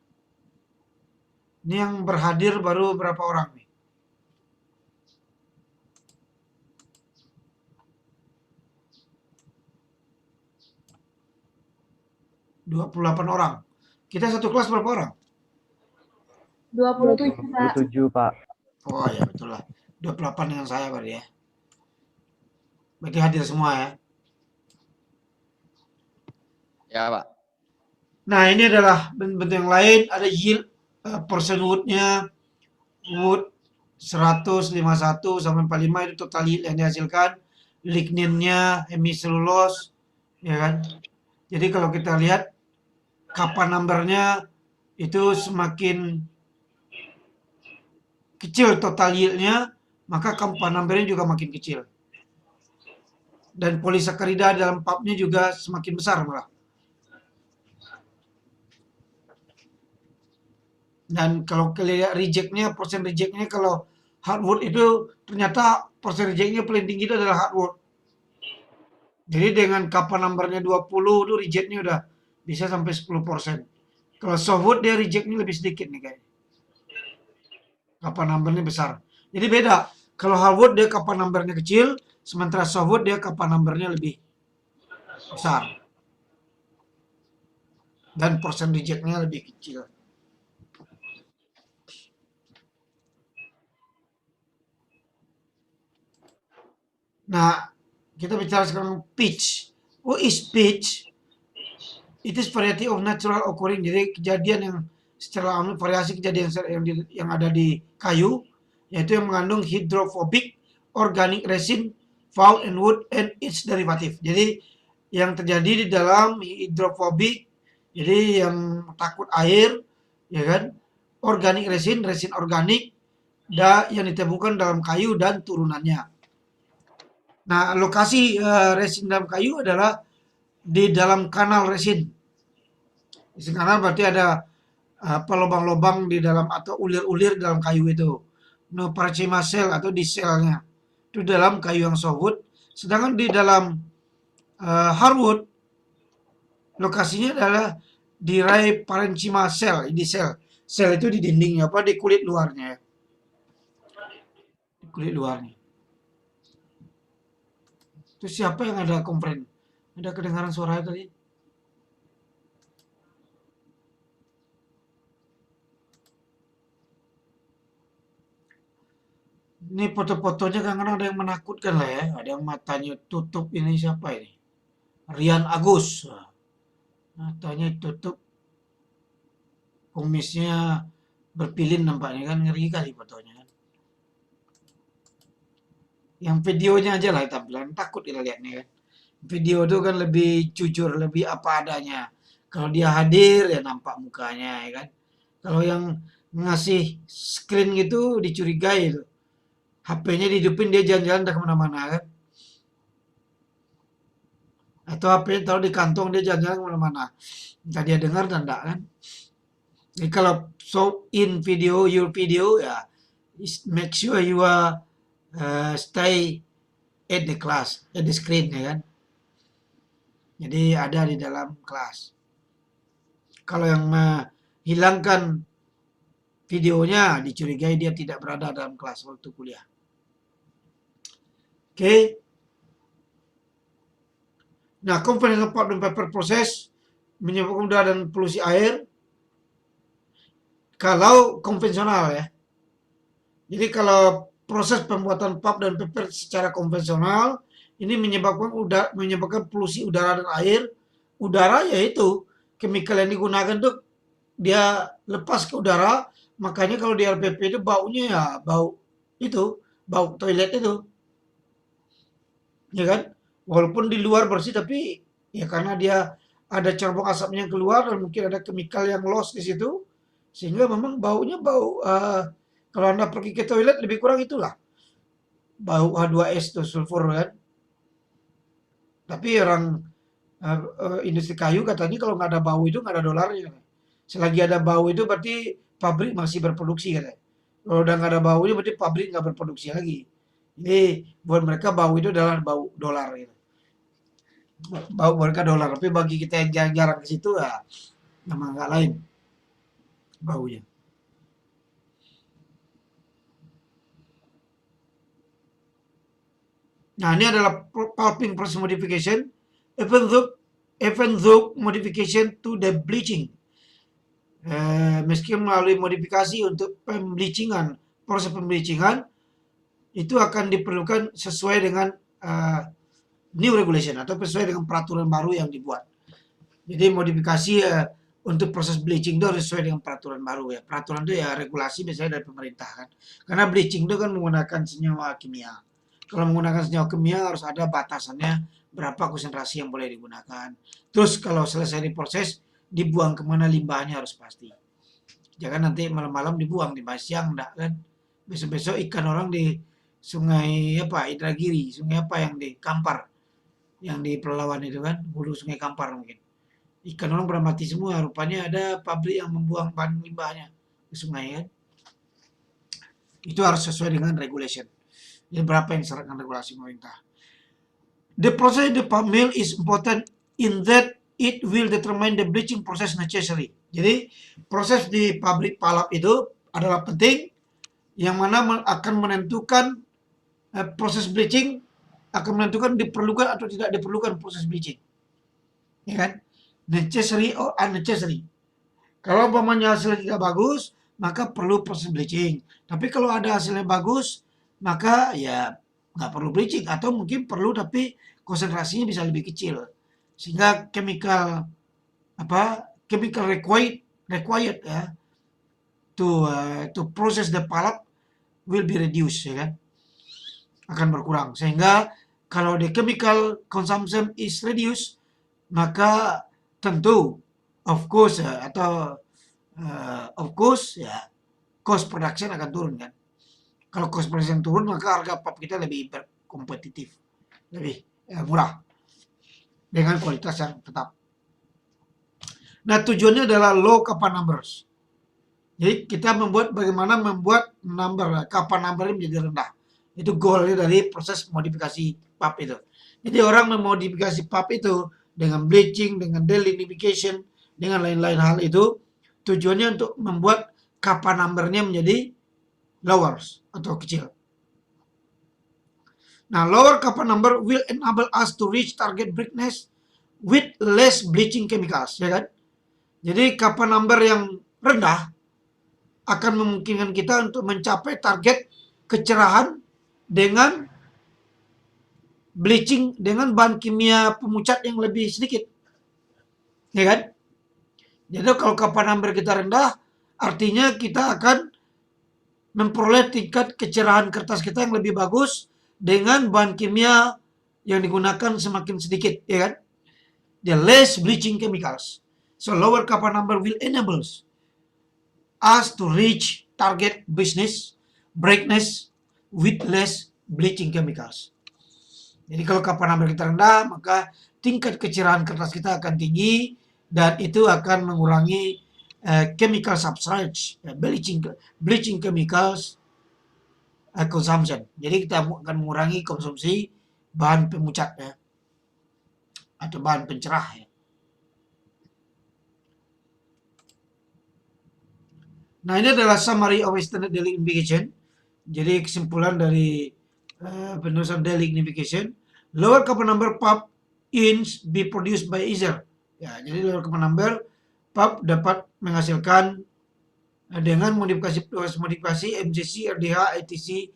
Ini yang berhadir baru berapa orang nih? ...28 orang. Kita satu kelas berapa orang? 27, Pak. 27, Pak. Oh ya betul lah. 28 dengan saya berarti ya. Berarti hadir semua ya. Ya, Pak. Nah ini adalah bentuk yang lain. Ada yield, persen wood-nya. Wood 151 sampai 45 itu total yield yang dihasilkan. Ligninnya, hemiselulose, ya kan. Jadi kalau kita lihat kappa numbernya itu semakin kecil total yieldnya, maka kappa numbernya juga makin kecil. Dan polisakarida dalam pulpnya juga semakin besar malah. Dan kalau kita lihat rejectnya, persen rejectnya kalau hardwood itu ternyata persen rejectnya paling tinggi itu adalah hardwood. Jadi dengan kappa numbernya 20 itu rejectnya udah bisa sampai 10%. Kalau softwood dia rejectnya lebih sedikit nih kayaknya. Kappa numbernya besar. Jadi beda. Kalau hardwood dia kappa numbernya kecil, sementara softwood dia kappa numbernya lebih besar. Dan persen rejectnya lebih kecil. Nah, kita bicara sekarang pitch. What is pitch? It is variety of natural occurring. Jadi kejadian yang secara alami, variasi kejadian yang ada di kayu, yaitu yang mengandung hydrophobic organic resin found in wood and its derivative. Jadi yang terjadi di dalam hydrophobic, jadi yang takut air, ya kan? Organic resin, resin organik, yang ditemukan dalam kayu dan turunannya. Nah, lokasi resin dalam kayu adalah di dalam kanal resin. Di kanal berarti ada lubang-lubang di dalam atau ulir-ulir dalam kayu itu. Noparchima cell atau di selnya. Itu dalam kayu yang softwood. Sedangkan di dalam hardwood lokasinya adalah di ray parenchyma cell, di sel. Sel itu di dindingnya apa di kulit luarnya. Di kulit luarnya. Itu siapa yang ada komplain? Ada kedengaran suara tadi? Ini foto-fotonya kadang-kadang ada yang menakutkan lah ya. Ada yang matanya tutup, ini siapa ini? Rian Agus. Matanya tutup. Kumisnya berpilin nampaknya kan, ngeri kali fotonya kan. Yang videonya aja lah tampilan, takut kita lihatnya kan. Video itu kan lebih jujur, lebih apa adanya. Kalau dia hadir ya nampak mukanya ya kan. Kalau yang ngasih screen gitu dicurigai itu. HP-nya dihidupin dia jalan-jalan dah kemana-mana kan. Atau HP taruh di kantong dia jalan-jalan kemana-mana. Entah dia dengar dan enggak kan. Jadi kalau show in video, your video ya, make sure you are stay at the class, at the screen ya kan. Jadi ada di dalam kelas. Kalau yang menghilangkan videonya dicurigai dia tidak berada dalam kelas waktu kuliah. Oke. Nah, conventional pulp dan paper proses menyebabkan udara dan polusi air. Kalau konvensional ya. Jadi kalau proses pembuatan pulp dan paper secara konvensional ini menyebabkan polusi udara dan air. Udara yaitu chemical yang digunakan tuh dia lepas ke udara, makanya kalau di LPP itu baunya ya bau toilet itu. Ya kan? Walaupun di luar bersih tapi ya karena dia ada cerobong asapnya yang keluar dan mungkin ada chemical yang loss di situ sehingga memang baunya kalau Anda pergi ke toilet lebih kurang itulah. Bau H2S tuh sulfur kan. Tapi orang industri kayu katanya kalau nggak ada bau itu nggak ada dolarnya. Selagi ada bau itu berarti pabrik masih berproduksi katanya. Kalau udah nggak ada bau itu berarti pabrik nggak berproduksi lagi. Jadi buat mereka bau itu adalah bau dolar gitu. Bau mereka dolar, tapi bagi kita yang jarang-jarang ke situ ya memang nggak lain baunya. Nah ini adalah pulping process modification, even though modification to the bleaching. Meski melalui modifikasi untuk proses pembleachingan itu akan diperlukan sesuai dengan new regulation atau sesuai dengan peraturan baru yang dibuat. Jadi modifikasi untuk proses bleaching itu harus sesuai dengan peraturan baru ya. Peraturan itu ya regulasi biasanya dari pemerintah kan. Karena bleaching itu kan menggunakan senyawa kimia. Kalau menggunakan senyawa kimia harus ada batasannya berapa konsentrasi yang boleh digunakan. Terus kalau selesai diproses dibuang kemana limbahnya harus pasti. Jangan nanti malam-malam dibuang, dibuang siang enggak kan. Besok-besok ikan orang di sungai Indragiri, sungai yang di Kampar, yang di Pelalawan itu kan, hulu sungai Kampar mungkin. Ikan orang pada mati semua, rupanya ada pabrik yang membuang bahan limbahnya ke sungai kan. Itu harus sesuai dengan regulation. Jadi berapa yang disarankan regulasi pemerintah. The process of the pulp mill is important in that it will determine the bleaching process necessary. Jadi proses di pabrik palap itu adalah penting yang mana akan menentukan proses bleaching, akan menentukan diperlukan atau tidak diperlukan proses bleaching. Ya kan? Necessary or unnecessary. Kalau umpamanya hasilnya tidak bagus, maka perlu proses bleaching. Tapi kalau ada hasilnya bagus, maka ya nggak perlu bleaching atau mungkin perlu tapi konsentrasinya bisa lebih kecil. Sehingga chemical required ya to process the pulp will be reduced ya kan, akan berkurang sehingga kalau the chemical consumption is reduced maka tentu of course ya cost production akan turun kan. Kalau cost production turun maka harga pulp kita lebih kompetitif, lebih murah dengan kualitas yang tetap. Nah tujuannya adalah low kappa numbers. Jadi kita bagaimana membuat kappa number ini menjadi rendah. Itu goalnya dari proses modifikasi pulp itu. Jadi orang memodifikasi pulp itu dengan bleaching, dengan delignification, dengan lain-lain hal itu tujuannya untuk membuat kappa numbernya menjadi lower atau kecil. Nah, lower kappa number will enable us to reach target brightness with less bleaching chemicals, ya kan? Jadi kappa number yang rendah akan memungkinkan kita untuk mencapai target kecerahan dengan bleaching dengan bahan kimia pemucat yang lebih sedikit. Ya kan? Jadi kalau kappa number kita rendah, artinya kita akan memperoleh tingkat kecerahan kertas kita yang lebih bagus dengan bahan kimia yang digunakan semakin sedikit, ya kan? The less bleaching chemicals. So lower kappa number will enable us to reach target brightness with less bleaching chemicals. Jadi kalau kappa number kita rendah, maka tingkat kecerahan kertas kita akan tinggi dan itu akan mengurangi chemical substrate, bleaching chemicals consumption. Jadi kita akan mengurangi konsumsi bahan pemucat ya, atau bahan pencerah ya. Nah, ini adalah summary of standard daily lignification. Jadi kesimpulan dari penulisan daily lignification. Lower carbon number pulp ins be produced by either. Ya, jadi lower carbon number pulp dapat menghasilkan dengan modifikasi MCC, RDH, ATC,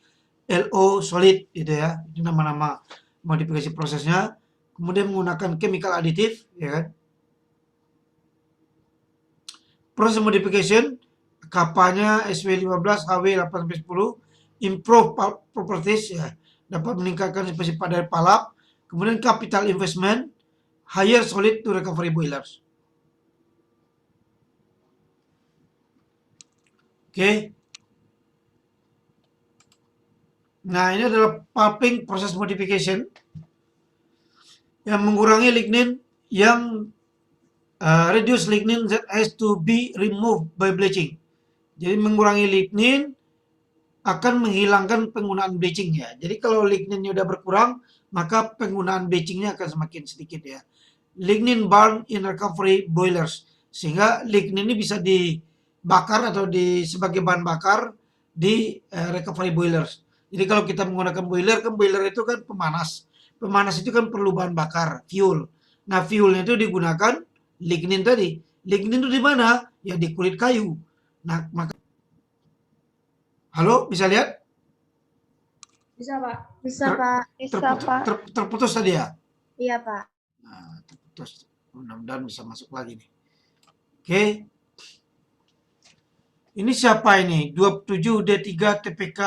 LO, solid gitu ya. Itu nama-nama modifikasi prosesnya. Kemudian menggunakan chemical additive, ya kan. Proses modification kapalnya SW15, HW8-10, improve properties ya, dapat meningkatkan sifat dari palap. Kemudian capital investment, higher solid to recovery boilers. Oke. Nah, ini adalah pulping proses modification yang mengurangi lignin, yang reduce lignin that has to be removed by bleaching. Jadi mengurangi lignin akan menghilangkan penggunaan bleaching ya. Jadi kalau ligninnya udah berkurang, maka penggunaan bleachingnya akan semakin sedikit ya. Lignin burn in recovery boilers, sehingga lignin ini bisa dibakar atau sebagai bahan bakar di recovery boilers. Jadi kalau kita menggunakan boiler, kan boiler itu kan pemanas. Pemanas itu kan perlu bahan bakar, fuel. Nah, fuelnya itu digunakan lignin tadi. Lignin itu di mana? Ya di kulit kayu. Nah, maka halo, bisa lihat? Bisa, Pak. Bisa, Pak. Bisa, Pak. Terputus tadi ya? Iya, Pak. Nah, terputus. Mudah-mudahan bisa masuk lagi nih. Oke. Ini siapa ini? 27D3 TPK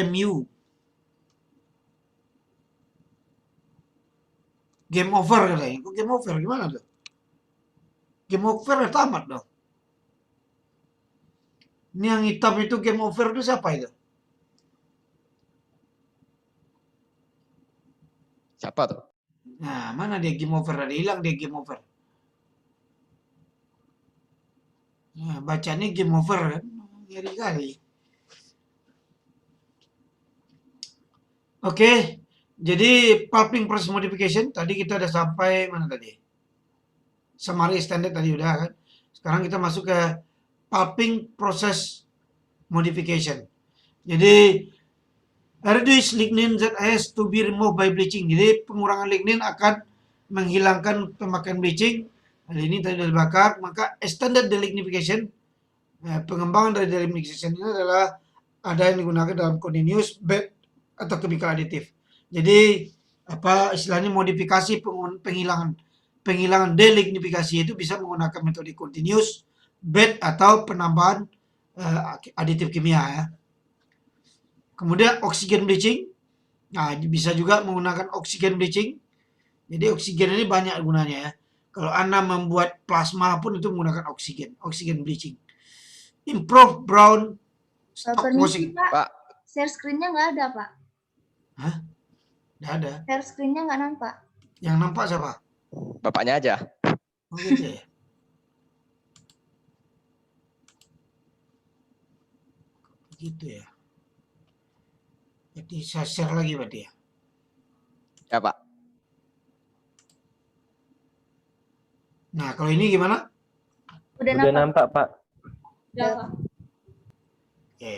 MU. Game over katanya. Kok game over? Gimana tuh? Game over udah tamat dong. Ini yang hitam itu game over itu siapa itu? Siapa tuh? Nah, mana dia game over? Ada hilang dia game over. Nah, bacanya game over kan? Ngeri kali. Oke, jadi pulping process modification tadi kita udah sampai mana tadi? Summary standard tadi udah kan? Sekarang kita masuk ke pulping process modification. Jadi reduce lignin that has to be removed by bleaching. Jadi pengurangan lignin akan menghilangkan pemakaian bleaching. Hal ini tadi sudah dibakar. Maka standard delignification, pengembangan dari delignification ini adalah ada yang digunakan dalam continuous bed atau chemical additive. Jadi apa istilahnya modifikasi penghilangan delignifikasi itu bisa menggunakan metode continuous bed atau penambahan aditif kimia ya. Kemudian oksigen bleaching. Nah, bisa juga menggunakan oksigen bleaching. Jadi oksigen ini banyak gunanya ya. Kalau Anda membuat plasma pun itu menggunakan oksigen bleaching. Improve brown stock Permisi, washing. Pak. Pak. Share screen-nya nggak ada, Pak. Hah? Nggak ada. Share screen-nya nggak nampak. Yang nampak siapa? Bapaknya aja. Oh gitu ya. Gitu ya. Jadi saya share lagi berarti ya. Ya, Pak. Nah, kalau ini gimana? Udah Udah nampak, Pak. Udah, Pak. Oke.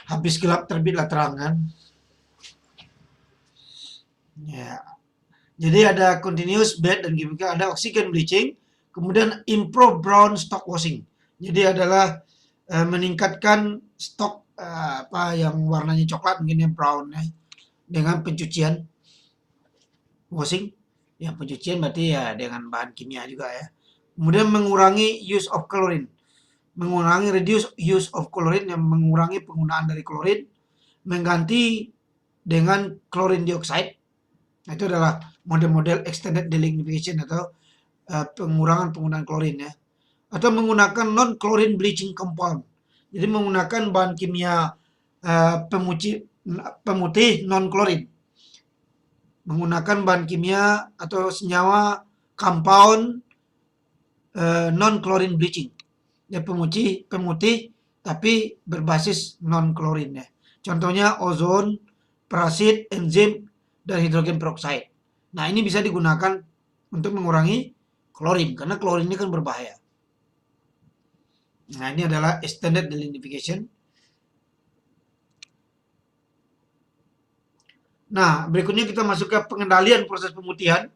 Habis gelap terbitlah terang kan? Ya. Jadi ada continuous bed dan chemical, ada oxygen bleaching, kemudian improve brown stock washing. Jadi adalah meningkatkan stok apa yang warnanya coklat mungkin yang brown ya, dengan pencucian washing. Yang pencucian berarti ya dengan bahan kimia juga ya. Kemudian mengurangi use of chlorine. Mengurangi reduce use of chlorine, yang mengurangi penggunaan dari klorin, mengganti dengan chlorine dioxide. Nah, itu adalah model-model extended delignification atau pengurangan penggunaan klorin ya. Atau menggunakan non-chlorine bleaching compound. Jadi menggunakan bahan kimia pemutih non-klorin. menggunakan bahan kimia atau senyawa compound non chlorine bleaching. Dia pemutih tapi berbasis non klorin ya. Contohnya ozon, parasit, enzim, dan hidrogen peroksida. Nah, ini bisa digunakan untuk mengurangi klorin karena klorin ini kan berbahaya. Nah, ini adalah extended delignification. Nah, berikutnya kita masuk ke pengendalian proses pemutihan.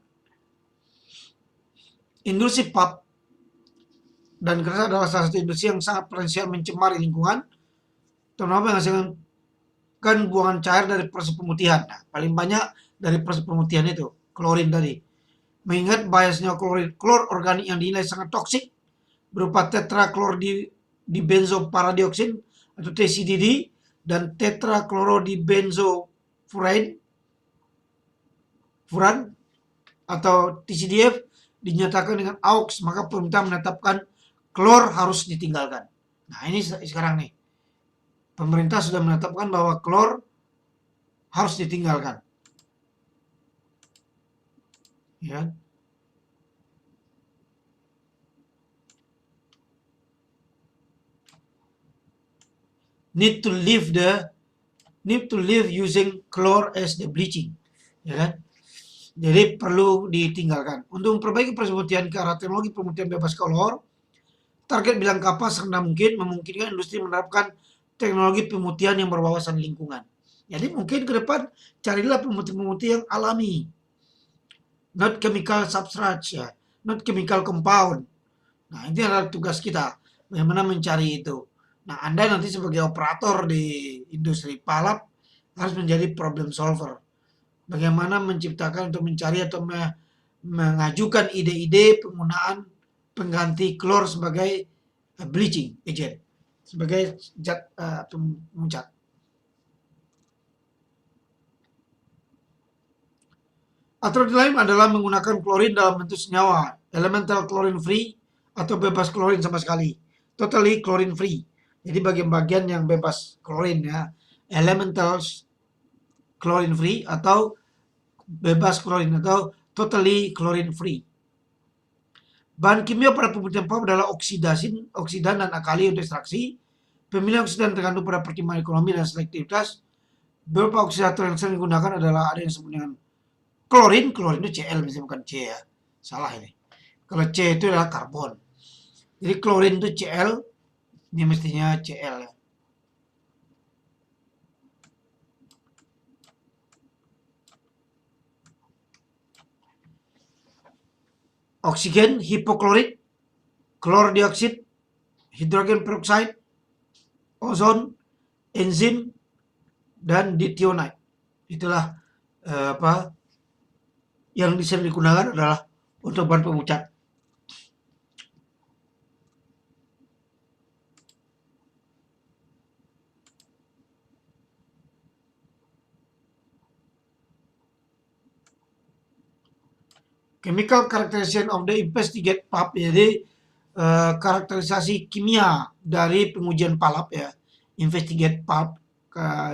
Industri pulp dan keras adalah salah satu industri yang sangat potensial mencemari lingkungan, terutama menghasilkan buangan cair dari proses pemutihan. Nah, paling banyak dari proses pemutihan itu, klorin tadi. Mengingat bahaya klor organik yang dinilai sangat toksik, berupa tetraklorodibenzoparadioksin atau TCDD dan tetraklorodibenzofuran atau TCDF dinyatakan dengan AUX, maka pemerintah menetapkan klor harus ditinggalkan. Nah, ini sekarang nih. Pemerintah sudah menetapkan bahwa klor harus ditinggalkan. Ya. Need to live using chlor as the bleaching. Ya kan? Jadi perlu ditinggalkan. Untuk memperbaiki proses pemutihan ke arah teknologi pemutihan bebas klor, target bilang kapas serendah mungkin memungkinkan industri menerapkan teknologi pemutihan yang berwawasan lingkungan. Jadi mungkin ke depan carilah pemutih-pemutih yang alami. Not chemical substrate ya, not chemical compound. Nah, ini adalah tugas kita, bagaimana mencari itu. Nah, Anda nanti sebagai operator di industri palap harus menjadi problem solver. Bagaimana menciptakan untuk mencari atau mengajukan ide-ide penggunaan pengganti klor sebagai bleaching agent, sebagai zat pemuncat. Alternatif lain adalah menggunakan klorin dalam bentuk senyawa elemental chlorine free atau bebas klorin sama sekali, totally chlorine free. Jadi bagian-bagian yang bebas klorin ya, elemental chlorine free atau bebas klorin atau totally chlorine free. Bahan kimia pada pemutihan pulp adalah oksidan dan alkali untuk ekstraksi. Pemilihan oksidan tergantung pada pertimbangan ekonomi dan selektivitas. Beberapa oksidator yang sering digunakan adalah ada yang disebut dengan klorin itu Cl misalnya, bukan C ya. Salah ini. Kalau C itu adalah karbon. Jadi klorin itu Cl, ini mestinya Cl ya. Oksigen, hipoklorit, klor dioksida, hidrogen peroksida, ozon, enzim, dan ditionite. Itulah yang bisa digunakan adalah untuk bahan pemuncat. Chemical characterization of the investigate pulp, jadi karakterisasi kimia dari pengujian palap ya. Investigate pulp,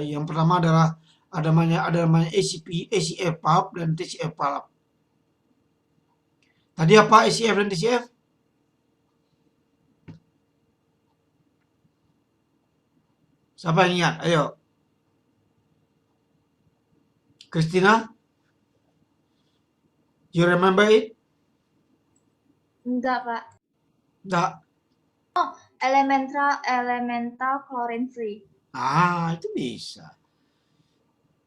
yang pertama adalah ada namanya ACF pulp dan TCF pulp. Tadi apa ACF dan TCF? Siapa yang ingat? Ayo. Christina? You remember it? Enggak, Pak. Enggak. Elemental chlorine free. Itu bisa.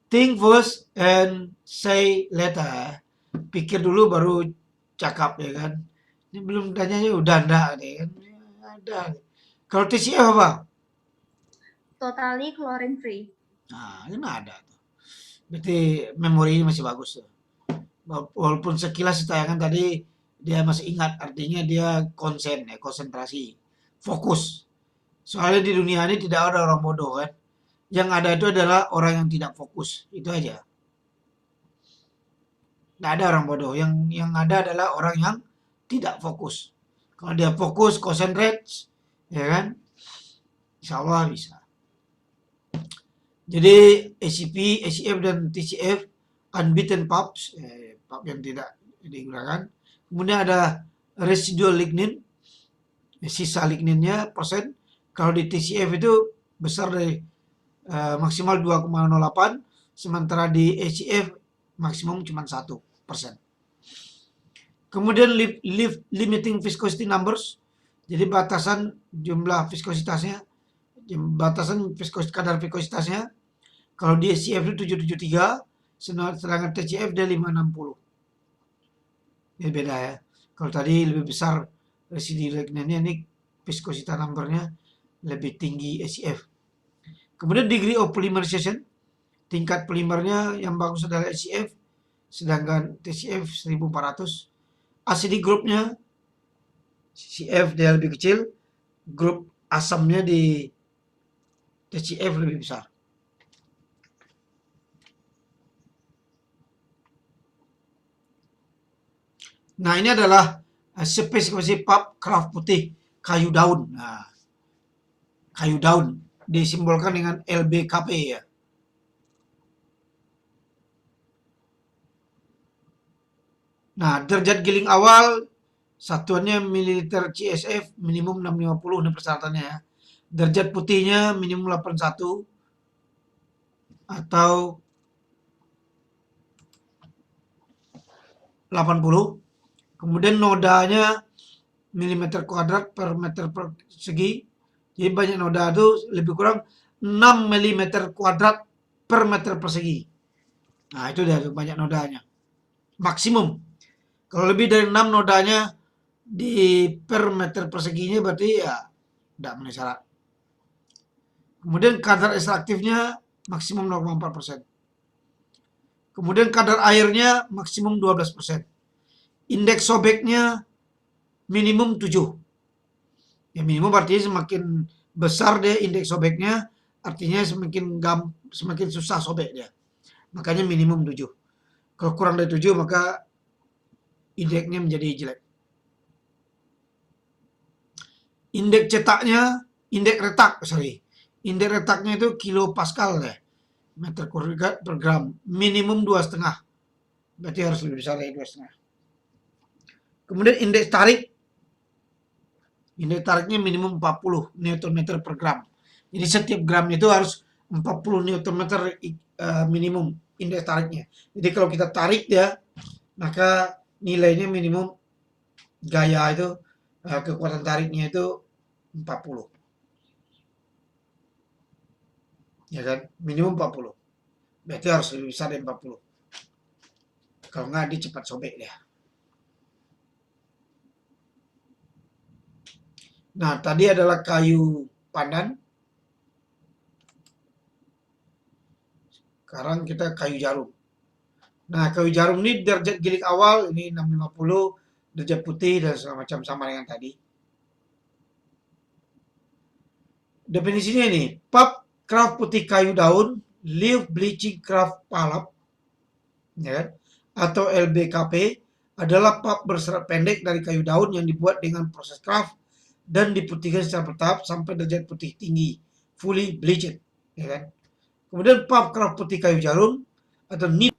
Think first and say later. Pikir dulu baru cakap ya kan. Ini belum tanyanya udah enggak nih kan. Ada. Kalau TCF apa? Totally chlorine free. Ini ada tuh. Berarti memorinya masih bagus tuh. Walaupun sekilas tayangan tadi dia masih ingat, artinya dia konsentrasi, fokus. Soalnya di dunia ini tidak ada orang bodoh kan. Yang ada itu adalah orang yang tidak fokus, itu aja. Tidak ada orang bodoh, yang ada adalah orang yang tidak fokus. Kalau dia fokus, concentrate, ya kan, insya Allah bisa. Jadi ACP, ACF, dan TCF unbeaten pups, pup yang tidak digunakan. Kemudian ada residual lignin, sisa ligninnya persen. Kalau di TCF itu besar dari maksimal 2,08, sementara di HCF maksimum cuma 1%. Kemudian limiting viscosity numbers, jadi batasan jumlah viskositasnya, batasan kadar viskositasnya. Kalau di HCF itu 773, sedangkan TCF dia 560. Ini beda ya. Kalau tadi lebih besar residu ligninnya, ini viskositas numbernya lebih tinggi HCF. Kemudian degree of polymerization, tingkat polimernya yang bagus adalah HCF, sedangkan TCF 1400. Acidic groupnya CF dia lebih kecil, grup asamnya di TCF lebih besar. Nah, ini adalah spesifikasi pup kraft putih kayu daun. Nah, kayu daun disimbolkan dengan LBKP ya. Nah, derajat giling awal satuannya mililiter CSF minimum 650, ini persyaratannya ya. Derajat putihnya minimum 81 atau 80. Kemudian nodanya milimeter kuadrat per meter persegi. Jadi banyak noda itu lebih kurang 6 mm kuadrat per meter persegi. Nah, itu dia banyak nodanya. Maksimum. Kalau lebih dari 6 nodanya di per meter perseginya berarti ya tidak memenuhi syarat. Kemudian kadar ekstraktifnya maksimum 0,4%. Kemudian kadar airnya maksimum 12%. Indeks sobeknya minimum 7. Ya minimum artinya semakin besar dia indeks sobeknya, artinya semakin susah sobek dia. Makanya minimum 7. Kalau kurang dari 7 maka indeksnya menjadi jelek. Indeks retaknya itu kilopascal ya, meter kubik per gram, minimum 2,5. Berarti harus lebih besar dari 2,5. Kemudian indeks tariknya minimum 40 Nm per gram. Jadi setiap gram itu harus 40 Nm minimum indeks tariknya. Jadi kalau kita tarik dia, maka nilainya minimum gaya itu kekuatan tariknya itu 40. Ya kan? Minimum 40. Berarti harus lebih besar dari 40. Kalau nggak dia cepat sobek dia. Nah, tadi adalah kayu pandan. Sekarang kita kayu jarum. Nah, kayu jarum ini derajat giling awal ini 650, derajat putih dan segala macam sama dengan tadi. Definisinya ini, pup kraft putih kayu daun, leaf bleaching kraft pulp, ya kan? Atau LBKP adalah pup berserat pendek dari kayu daun yang dibuat dengan proses kraft dan diputihkan secara bertahap sampai derajat putih tinggi, fully bleached, ya kan? Kemudian pup kraft putih kayu jarum atau nib.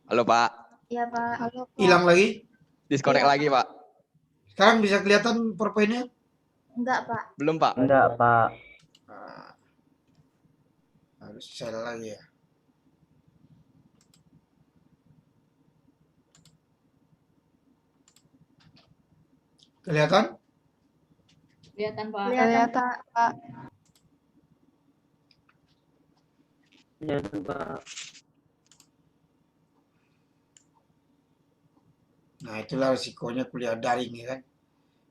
Halo Pak, Iya, Pak. Halo, Pak. Hilang lagi. disconnect Iya. lagi Pak. Sekarang bisa kelihatan PowerPoint-nya? Enggak, Pak. Belum Pak. Enggak, Pak. Nah, harus share lagi ya. Kelihatan? Kelihatan, Pak. Kelihatan, Pak. Ya, Pak. Nah, itulah risikonya kuliah daring ya kan.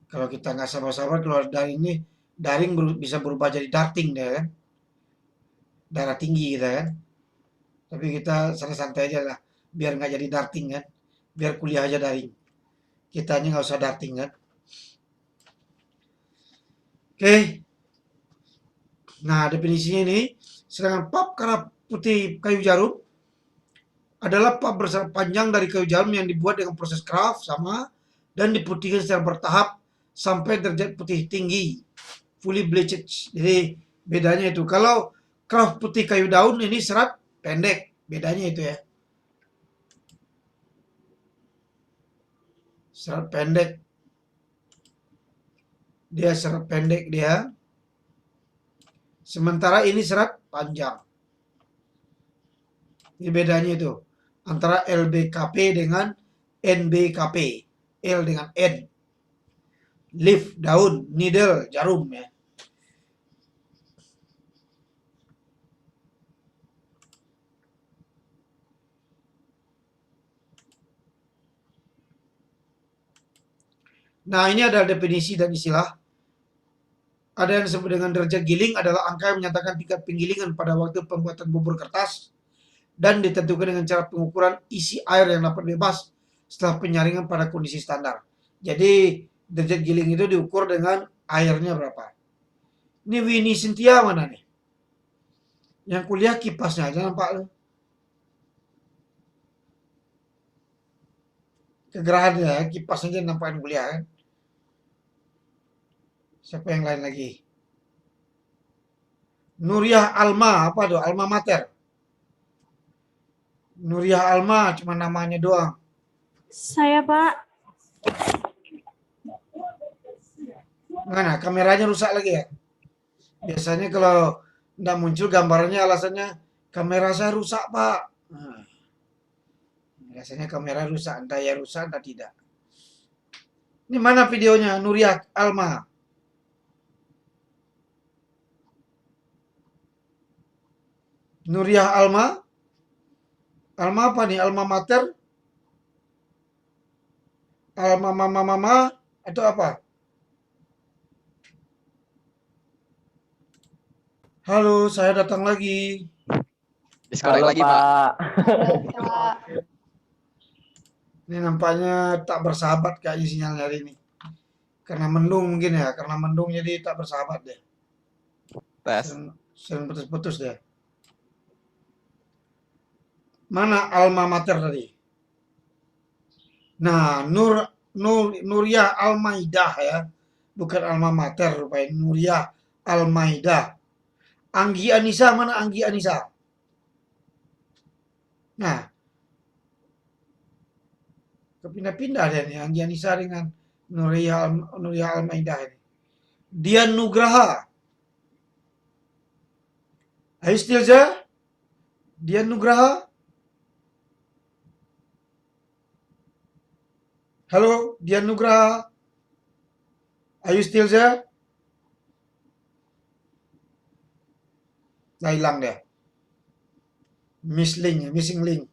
Kalau kita nggak sabar-sabar keluar daring ini, daring bisa berubah jadi darting deh kan. Darah tinggi kita kan. Tapi kita santai-santai aja lah, biar nggak jadi darting kan. Biar kuliah aja daring. Kitanya nggak usah darting kan. Oke. Nah, definisinya ini, sedangkan pup kraft putih kayu jarum adalah pup berserat panjang dari kayu jarum yang dibuat dengan proses kraft sama dan diputihkan secara bertahap sampai derajat putih tinggi, fully bleached. Jadi bedanya itu. Kalau kraft putih kayu daun ini serat pendek, bedanya itu ya. Serat pendek. Dia serat pendek dia. Sementara ini serat panjang. Ini bedanya itu. Antara LBKP dengan NBKP. L dengan N. Leaf, daun. Needle, jarum ya. Nah, ini adalah definisi dan istilah. Ada yang disebut dengan derajat giling adalah angka yang menyatakan tingkat penggilingan pada waktu pembuatan bubur kertas dan ditentukan dengan cara pengukuran isi air yang dapat bebas setelah penyaringan pada kondisi standar. Jadi, derajat giling itu diukur dengan airnya berapa. Ini Winnie Cynthia mana nih? Yang kuliah kipasnya aja nampak. Kegerahan ya, kipas aja nampak yang kuliah kan. Siapa yang lain lagi? Nuriyah Alma, apa tuh? Alma Mater. Nuriyah Alma, cuma namanya doang. Saya, Pak. Mana? Kameranya rusak lagi ya? Biasanya kalau tidak muncul gambarnya alasannya kamera saya rusak, Pak. Nah, biasanya kamera rusak, entah ya rusak, entah tidak. Ini mana videonya Nuriyah Alma? Nuriyah Alma? Alma apa nih? Alma Mater? Alma Mama atau apa? Halo, saya datang lagi. Disconnect Halo, lagi, Pak. Pak. Ini nampaknya tak bersahabat kayaknya sinyalnya hari ini. Karena mendung mungkin ya, karena mendung jadi tak bersahabat deh. Tes. Sering putus-putus deh. Mana Alma Mater tadi? Nah, Nuriyah Al-Maidah ya. Bukan Alma Mater rupanya. Nuriyah Al-Maidah. Anggi Anissa, mana Anggi Anissa? Nah, kepindah-pindah deh nih Anggi Anissa dengan Nuriyah Al-Maidah ini. Dian Nugraha. Are you still there? Dian Nugraha? Halo, Dian Nugraha. Are you still there? Nah, hilang deh. Missing link.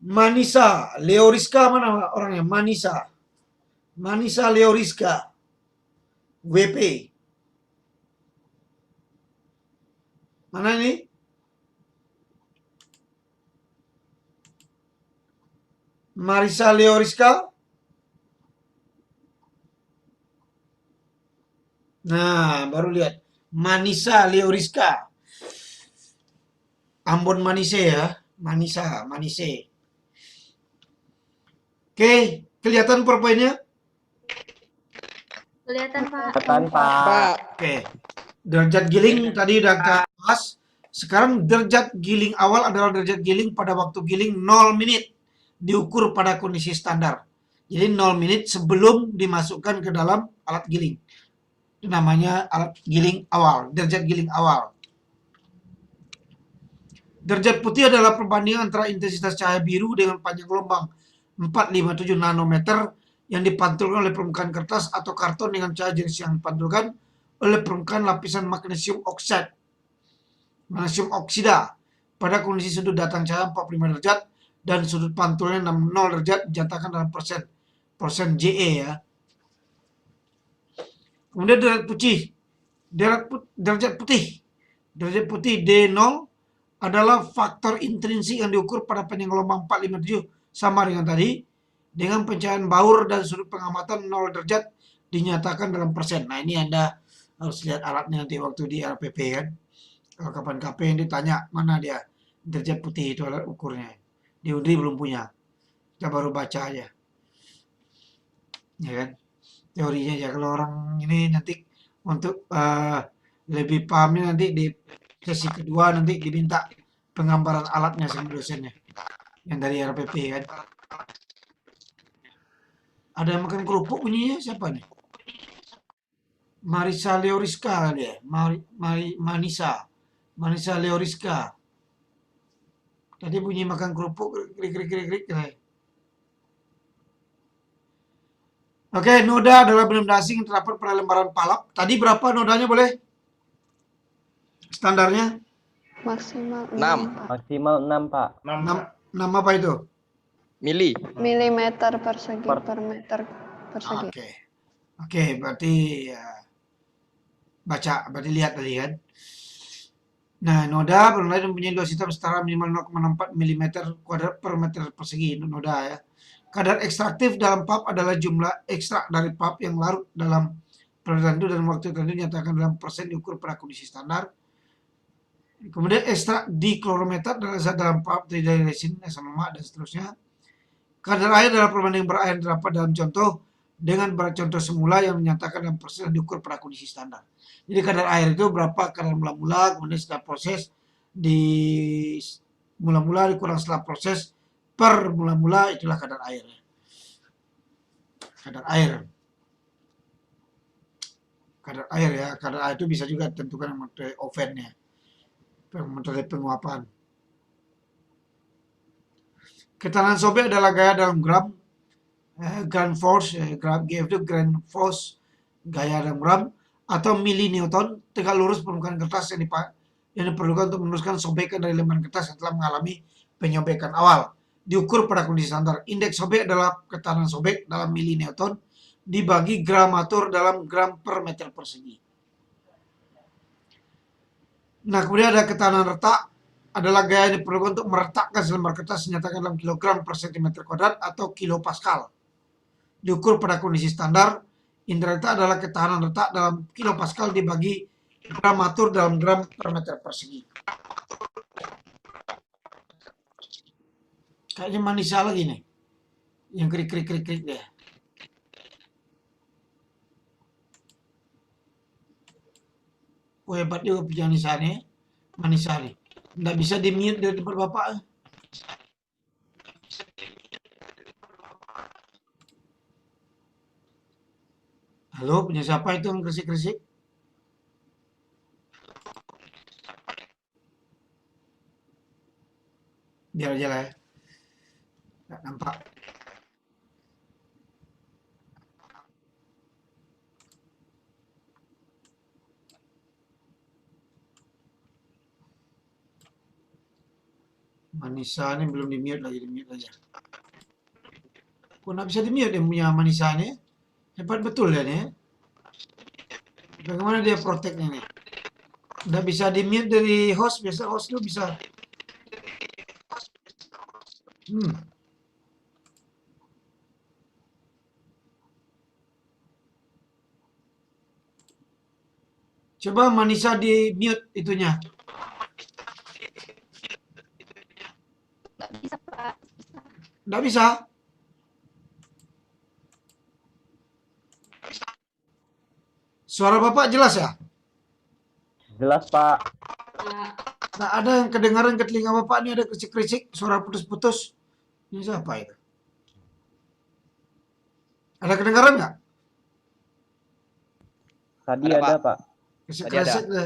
Manisa Leoriska, mana orangnya? Manisa Leoriska. WP. Mana ini? Marisa Leoriska. Nah, baru lihat. Manisa Leoriska. Ambon Manise ya. Manise. Oke, kelihatan PowerPoint-nya? Kelihatan, Pak. Kelihatan, Pak. Oke. Derajat giling tadi udah kita bahas. Sekarang derajat giling awal adalah derajat giling pada waktu giling 0 menit. Diukur pada kondisi standar. Jadi 0 menit sebelum dimasukkan ke dalam alat giling. Itu namanya alat giling awal, derajat giling awal. Derajat putih adalah perbandingan antara intensitas cahaya biru dengan panjang gelombang 457 nanometer yang dipantulkan oleh permukaan kertas atau karton dengan cahaya jenis yang dipantulkan oleh permukaan lapisan magnesium oksida pada kondisi sudut datang cahaya 45 derajat dan sudut pantulnya 0 derajat dijatakan dalam persen JE ya. Kemudian derajat putih D0 adalah faktor intrinsik yang diukur pada panjang gelombang 457 sama dengan tadi dengan pencahayaan baur dan sudut pengamatan 0 derajat dinyatakan dalam persen. Nah, ini Anda harus lihat alatnya nanti waktu di LPP kan. Kalau kapan KP yang ditanya mana dia derajat putih itu alat ukurnya. Di Undri belum punya. Kita baru baca aja. Ya kan? Teorinya aja. Kalau orang ini nanti untuk lebih pahamnya nanti di sesi kedua nanti diminta penggambaran alatnya sama dosennya. yang dari RPP kan. Ada yang makan kerupuk bunyinya siapa nih? Marisa Leoriska kali ya? Manisa Leoriska. Tadi bunyi makan kerupuk, krik. Oke, noda adalah benda asing yang terdapat pada lembaran palap. Tadi berapa nodanya boleh? Standarnya? Maksimal 6 Pak. Maksimal 6, Pak. 6 apa itu? mili. Milimeter persegi per meter persegi. Oke, berarti ya, berarti lihat tadi kan. Nah, noda berulang mempunyai dua sistem setara minimal 0,64 mm kuadrat per meter persegi. Itu noda ya. Kadar ekstraktif dalam pulp adalah jumlah ekstrak dari pulp yang larut dalam pada tertentu dan waktu tertentu dinyatakan dalam persen diukur pada kondisi standar. Kemudian ekstrak diklorometer adalah zat dalam pulp dari resin, asam lemak dan seterusnya. Kadar air adalah perbandingan berat air yang terdapat dalam contoh dengan berat contoh semula yang dinyatakan dalam persen dan diukur pada kondisi standar. Jadi kadar air itu berapa kadar mula-mula, kemudian setelah proses di mula-mula dikurang setelah proses per mula-mula, itulah kadar air. Kadar air ya, kadar air itu bisa juga ditentukan metode ovennya, metode penguapan. Ketahanan sobek adalah gaya dalam gram, grand force, GF itu grand force, gaya dalam gram, atau milinewton, tegak lurus permukaan kertas yang diperlukan untuk meneruskan sobekan dari lembaran kertas yang telah mengalami penyobekan awal. Diukur pada kondisi standar. Indeks sobek adalah ketahanan sobek dalam milinewton dibagi gramatur dalam gram per meter persegi. Nah, kemudian ada ketahanan retak, adalah gaya yang diperlukan untuk meretakkan selembar kertas dinyatakan dalam kilogram per sentimeter kuadrat atau kilopascal. Diukur pada kondisi standar. Indeks retak adalah ketahanan retak dalam kilopascal dibagi gramatur dalam gram per meter persegi. Kayaknya Manisa lagi nih. Yang krik deh. Oh, hebat juga Manisa nih. Nggak bisa di-mute dari tempat Bapak. Halo, punya siapa itu yang krisik-krisik? Biar aja lah ya. Nggak nampak. Manisa ini belum di-mute lagi, di-mute aja. Kok nggak bisa di-mute yang punya Manisa ini? Hebat betul ya nih. Bagaimana dia protect-nya nih? Nggak bisa di-mute dari host, biasa host itu bisa. Coba Manisa di-mute itunya. Nggak bisa, Pak. Nggak bisa. Suara Bapak jelas ya? Jelas, Pak. Pak. Nah, ada yang kedengaran ke telinga Bapak ini ada krisik-krisik, suara putus-putus. Ini siapa itu? Ada kedengaran nggak? Tadi Ada, ada, Pak. Pak.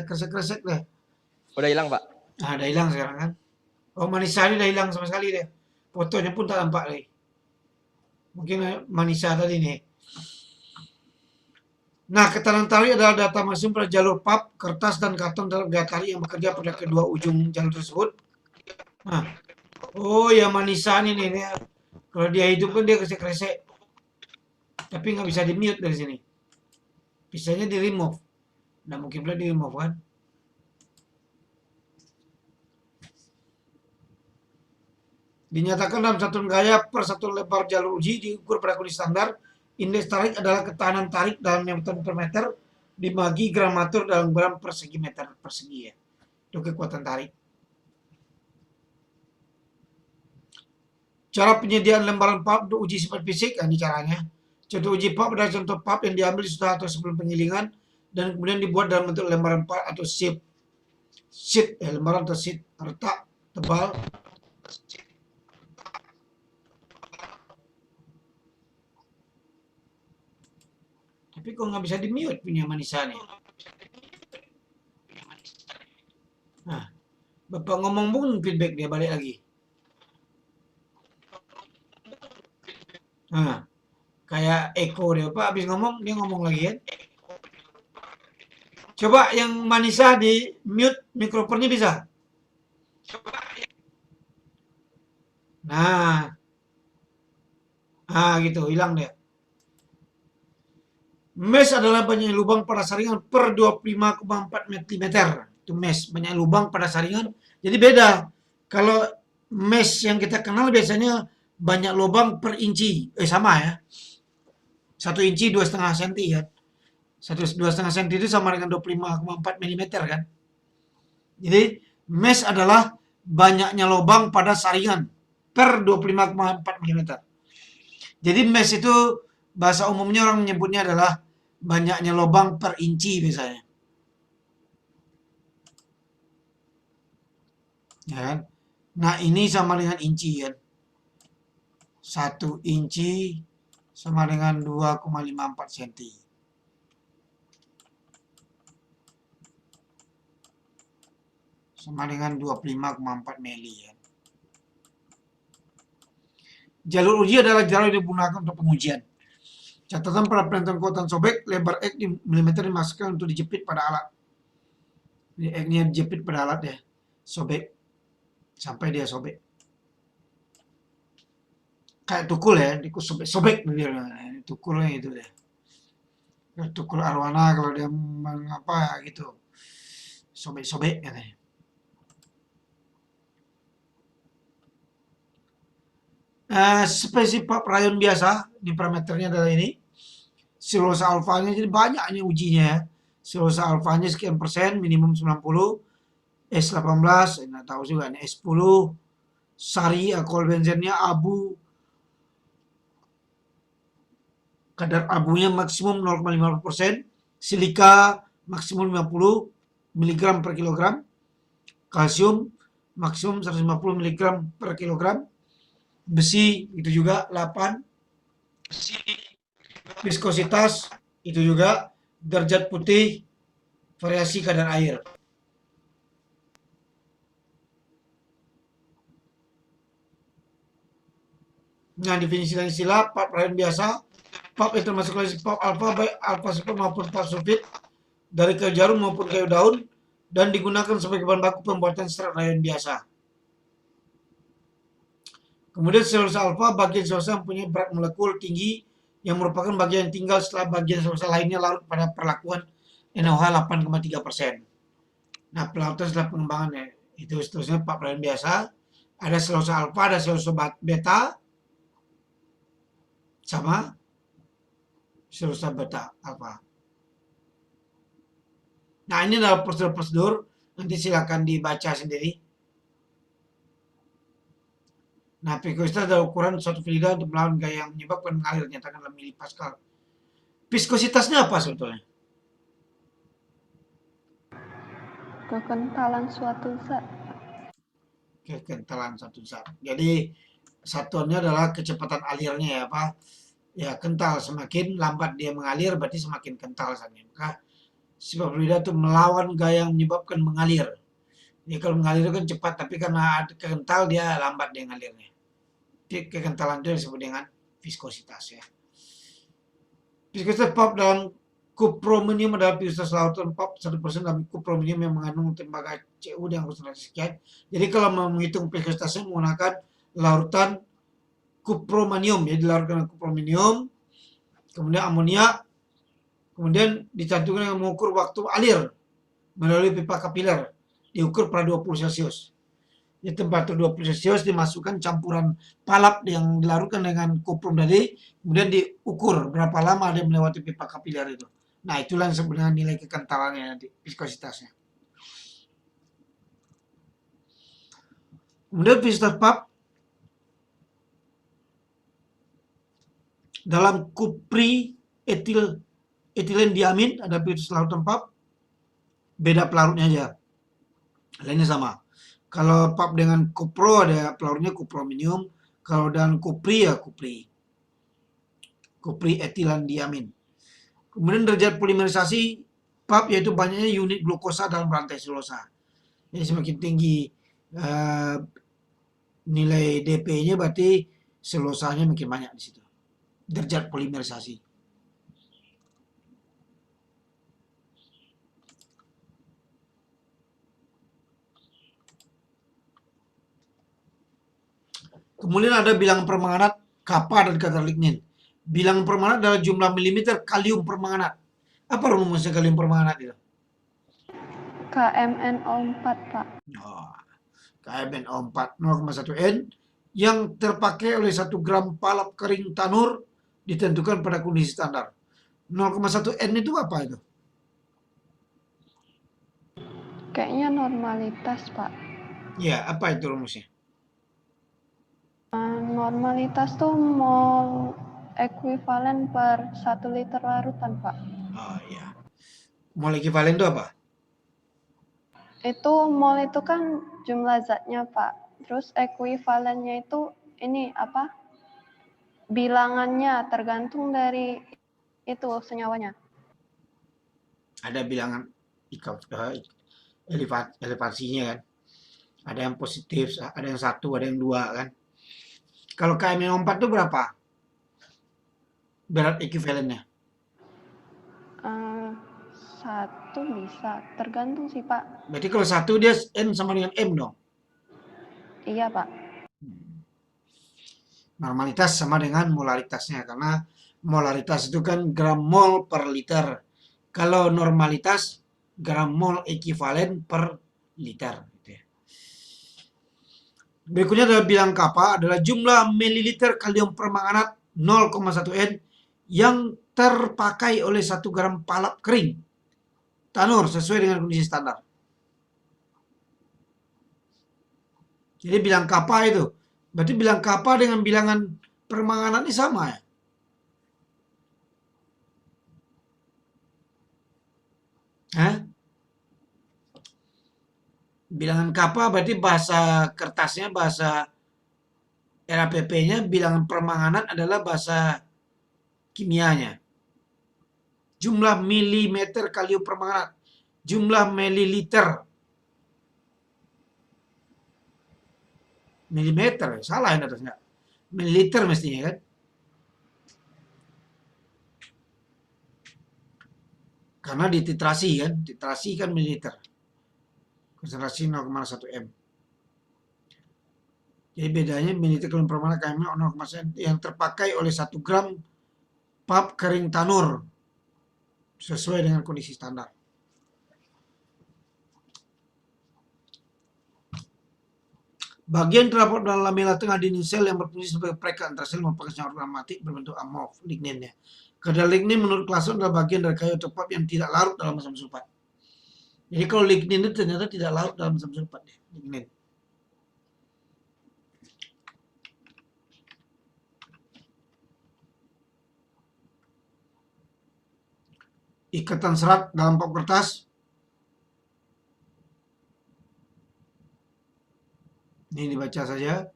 Kresek-kresek deh. Udah hilang, Pak. Nah, udah hilang sekarang kan. Oh, Manisa ini udah hilang sama sekali deh. Fotonya pun tak nampak lagi. Mungkin Manisa tadi nih. Nah, ketahanan tarik adalah data masuk pada jalur pulp, kertas, dan karton dalam gaya tarik yang bekerja pada kedua ujung jalur tersebut. Nah, oh ya Manisa ini nih. Kalau dia hidup kan dia kresek-kresek. Tapi nggak bisa di-mute dari sini. Bisanya di-remove. Nggak mungkin pula di-remove kan. Dinyatakan dalam satuan gaya per satu lebar jalur uji diukur pada kondisi standar. Indeks tarik adalah ketahanan tarik dalam Newton per meter dibagi gramatur dalam gram persegi meter persegi ya. Itu kekuatan tarik. Cara penyediaan lembaran pulp untuk uji sifat fisik, ini caranya. Contoh uji pulp adalah contoh pulp yang diambil setelah atau sebelum penggilingan dan kemudian dibuat dalam bentuk lembaran pulp atau sheet, lembaran atau sheet retak tebal. Tapi kok nggak bisa di-mute punya Manisa nih. Nah, Bapak ngomong pun feedback dia balik lagi. Nah, kayak echo dia. Pak habis ngomong, dia ngomong lagi kan. Coba yang Manisa di mute mikrofonnya bisa. Nah, gitu, hilang dia. Mesh adalah banyak lubang pada saringan per 25,4 mm. Itu mesh, banyak lubang pada saringan. Jadi beda. Kalau mesh yang kita kenal biasanya banyak lubang per inci. Sama ya. 1 inci 2,5 cm kan. 2,5 cm itu sama dengan 25,4 mm kan. Jadi mesh adalah banyaknya lubang pada saringan per 25,4 mm. Jadi mesh itu bahasa umumnya orang menyebutnya adalah banyaknya lubang per inci misalnya. Ya kan? Nah, ini sama dengan inci kan. 1 inci sama dengan 2,54 cm. Sama dengan 25,4 mili ya. Jalur uji adalah jalur yang digunakan untuk pengujian. Catatan pada penentuan kekuatan sobek, lebar X di milimeter dimasukkan untuk dijepit pada alat. Ini X-nya dijepit pada alat ya. Sobek. Sampai dia sobek. Kayak tukul ya, sobek dia. Tukulnya itu deh. Tukul arwana kalau dia mengapa gitu. Sobek-sobek katanya. Spesifik rayon biasa, ini parameternya adalah ini. Silulosa alfanya, jadi banyaknya ujinya ya. Silulosa alfanya sekian persen, minimum 90. S18, nggak tahu juga ini S10. Sari, alkohol benzennya abu. Kadar abunya maksimum 0,50%. Silika maksimum 50 mg per kilogram. Kalsium maksimum 150 mg per kilogram. Besi itu juga 8. Viskositas itu juga. Derajat putih, variasi kadar air. Nah, definisi dan istilah pap rayon biasa. Pap itu termasuk kelas pap alfa, baik alfa super maupun pap sulfit dari kayu jarum maupun kayu daun dan digunakan sebagai bahan baku pembuatan serat rayon biasa. Kemudian selulosa alfa, bagian selulosa yang punya berat molekul tinggi yang merupakan bagian yang tinggal setelah bagian selulosa lainnya larut pada perlakuan NaOH 8,3%. Nah, pelautan setelah pengembangannya itu seterusnya pap rayon biasa. Ada selulosa alfa, ada selulosa beta, sama selulosa beta alfa. Nah, ini adalah prosedur-prosedur, nanti silakan dibaca sendiri. Nah, viskositas adalah ukuran suatu fluida untuk melawan gaya yang menyebabkan mengalir, nyatakan dalam milipascal. Viskositasnya apa sebetulnya? Kekentalan suatu zat. Kekentalan satu zat. Jadi satuannya adalah kecepatan alirnya ya Pak. Ya, kental. Semakin lambat dia mengalir berarti semakin kental zatnya. Maka sifat fluida itu melawan gaya yang menyebabkan mengalir. Jadi kalau mengalir itu kan cepat, tapi karena kental dia lambat dia ngalirnya. Kekentalan itu disebut dengan viskositas ya. Viskositas pap dalam kuprominium adalah viskositas lautan pap 1% dalam kuprominium yang mengandung tembaga Cu dengan konsentrasi sekian. Jadi kalau mau menghitung viskositasnya menggunakan larutan kupromanium, jadi dilarutkan dengan kuprominium, kemudian amonia, kemudian dicantumkan dengan mengukur waktu alir melalui pipa kapiler, diukur pada 20 Celcius. Di temperatur 20 Celcius dimasukkan campuran palap yang dilarutkan dengan kuprum tadi, kemudian diukur berapa lama dia melewati pipa kapiler itu. Nah, itulah yang sebenarnya nilai kekentalannya nanti, viskositasnya. Kemudian viskositas pap dalam kupri etilen diamin ada viskositas lautan pap, beda pelarutnya aja, lainnya sama. Kalau pap dengan kupro ada pelarutnya kuprominium, kalau dengan kupri ya kupri etilen diamin. Kemudian derajat polimerisasi PAP yaitu banyaknya unit glukosa dalam rantai selulosa. Jadi semakin tinggi nilai DP-nya berarti selulosanya makin banyak di situ. Derajat polimerisasi. Kemudian ada bilangan permanganat kappa dan kadar lignin. Bilangan permanganat adalah jumlah milimeter kalium permanganat. Apa rumusnya kalium permanganat itu? KMNO4, Pak. Oh, KMNO4 0,1 N yang terpakai oleh 1 gram palap kering tanur ditentukan pada kondisi standar. 0,1 N itu apa itu? Kayaknya normalitas, Pak. Ya, apa itu rumusnya? Normalitas tuh mol ekuivalen per 1 liter larutan, Pak. Oh iya. Mol ekuivalen itu apa? Itu mol itu kan jumlah zatnya, Pak. Terus ekuivalennya itu ini apa? Bilangannya tergantung dari itu senyawanya. Ada bilangan elevasinya kan. Ada yang positif, ada yang 1, ada yang 2 kan. Kalau KMNO4 itu berapa? Berat ekuivalennya. 1 bisa, tergantung sih, Pak. Berarti kalau 1 dia N sama dengan M dong. Iya, Pak. Normalitas sama dengan molaritasnya, karena molaritas itu kan gram mol per liter. Kalau normalitas gram mol ekuivalen per liter. Berikutnya adalah bilang kappa adalah jumlah mililiter kalium permanganat 0,1 N yang terpakai oleh 1 gram palap kering tanur sesuai dengan kondisi standar. Jadi bilang kappa itu, berarti bilang kappa dengan bilangan permanganat ini sama ya? Hah? Bilangan kappa berarti bahasa kertasnya, bahasa RAPP-nya, bilangan permanganat adalah bahasa kimianya. Jumlah milimeter kalium permanganat, jumlah mililiter. Milimeter, salah ini atasnya. Mililiter mestinya kan. Karena dititrasi kan, titrasi kan mililiter. Konsentrasi 0,1 M. Jadi bedanya mililiter kalium permanganat KM 0,1 yang terpakai oleh 1 gram pap kering tanur sesuai dengan kondisi standar. Bagian terdapat dalam lamela tengah dinding sel yang berfungsi sebagai perekat antara sel merupakan senyawa aromatik berbentuk amorf ligninnya. Kadar lignin menurut Clason adalah bagian dari kayu atau pap yang tidak larut dalam asam sulfat. Jadi kalau lignin itu ternyata tidak larut dalam asam sulfat ya, lignin. Ikatan serat dalam pap kertas. Ini dibaca saja.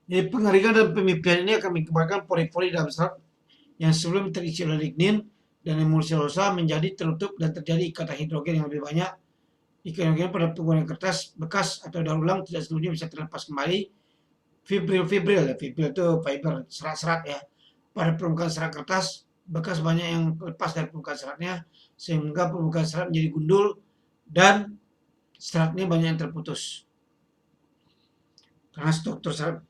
Jadi pengeringan dan pemipian ini akan mengakibatkan pori-pori dalam serat yang sebelum terisi oleh lignin dan emulsi selulosa menjadi tertutup dan terjadi ikatan hidrogen yang lebih banyak. Ikatan hidrogen pada pembuatan kertas bekas atau daur ulang tidak seluruhnya bisa terlepas kembali. Fibril itu fiber serat-serat ya. Pada permukaan serat kertas bekas banyak yang lepas dari permukaan seratnya sehingga permukaan serat menjadi gundul dan seratnya banyak yang terputus. Karena struktur serat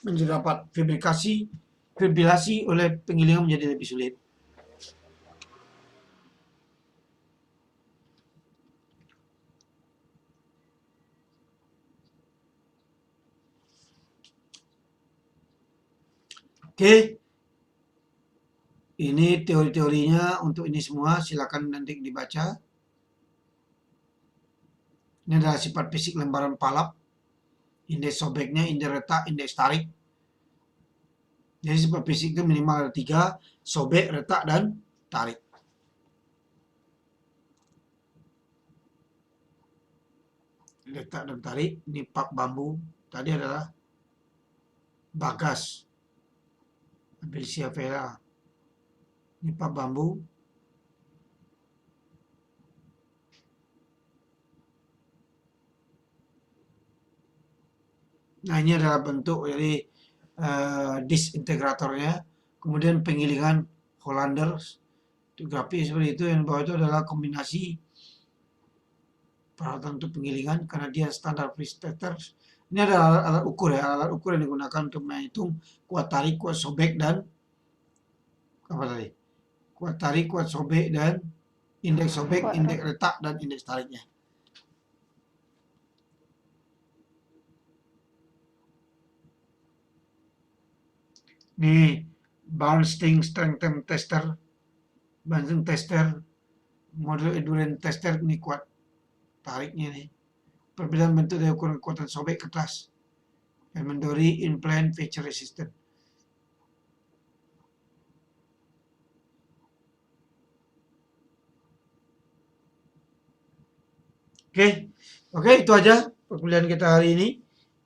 menjadi dapat fibrilasi oleh penggilingan menjadi lebih sulit. Oke, ini teori-teorinya untuk ini semua, silakan nanti dibaca. Ini adalah sifat fisik lembaran palap, indeks sobeknya, indeks retak, indeks tarik. Jadi sifat fisik itu minimal ada 3, sobek, retak, dan tarik. letak dan tarik. Ini Pak Bambu. Tadi adalah Bagas. Abilisia Vera. Ini Pak Bambu. Nah, ini adalah bentuk dari disintegratornya. Kemudian penggilingan Hollander. Grafis seperti itu. Yang bawah itu adalah kombinasi peralatan untuk penggilingan karena dia standar freestater. Ini adalah alat ukur ya, alat ukur yang digunakan untuk menghitung kuat tarik, kuat sobek dan apa tadi? Kuat tarik, kuat sobek dan indeks sobek, Kuat indeks retak dan indeks tariknya. Ini Bernstein Strength Tester, Bernstein Tester, model endurance tester, ini kuat tariknya nih. Perbedaan bentuk dari ukuran kekuatan sobek kertas. Elmendori implant feature resistant. Oke, itu aja perkuliahan kita hari ini.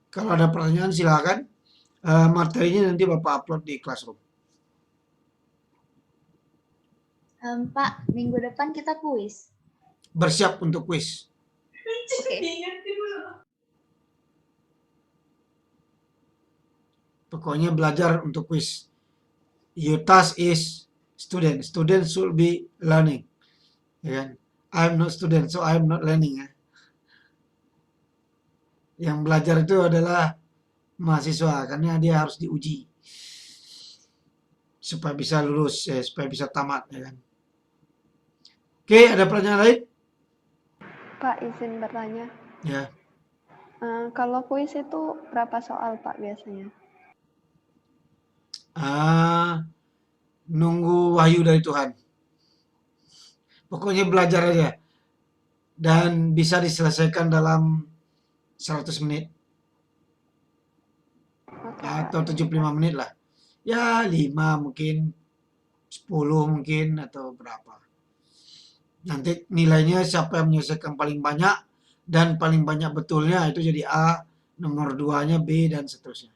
Kalau ada pertanyaan silakan. Materinya nanti Bapak upload di Classroom. Pak, minggu depan kita kuis. Bersiap untuk kuis. Oke. Pokoknya belajar untuk kuis. Your task is student. Student should be learning. Ya kan? I'm not student, so I'm not learning. Ya. Yang belajar itu adalah mahasiswa, karena dia harus diuji. Supaya bisa lulus, supaya bisa tamat. Ya kan? Oke, ada pertanyaan lain? Pak, izin bertanya. Ya. Kalau kuis itu berapa soal, Pak, biasanya? Nunggu wahyu dari Tuhan. Pokoknya belajar aja. Dan bisa diselesaikan dalam 100 menit. Oke, Atau Pak. 75 menit lah. Ya 5 mungkin, 10 mungkin, atau berapa. Nanti nilainya siapa yang menyelesaikan paling banyak, dan paling banyak betulnya itu jadi A, nomor 2-nya B, dan seterusnya.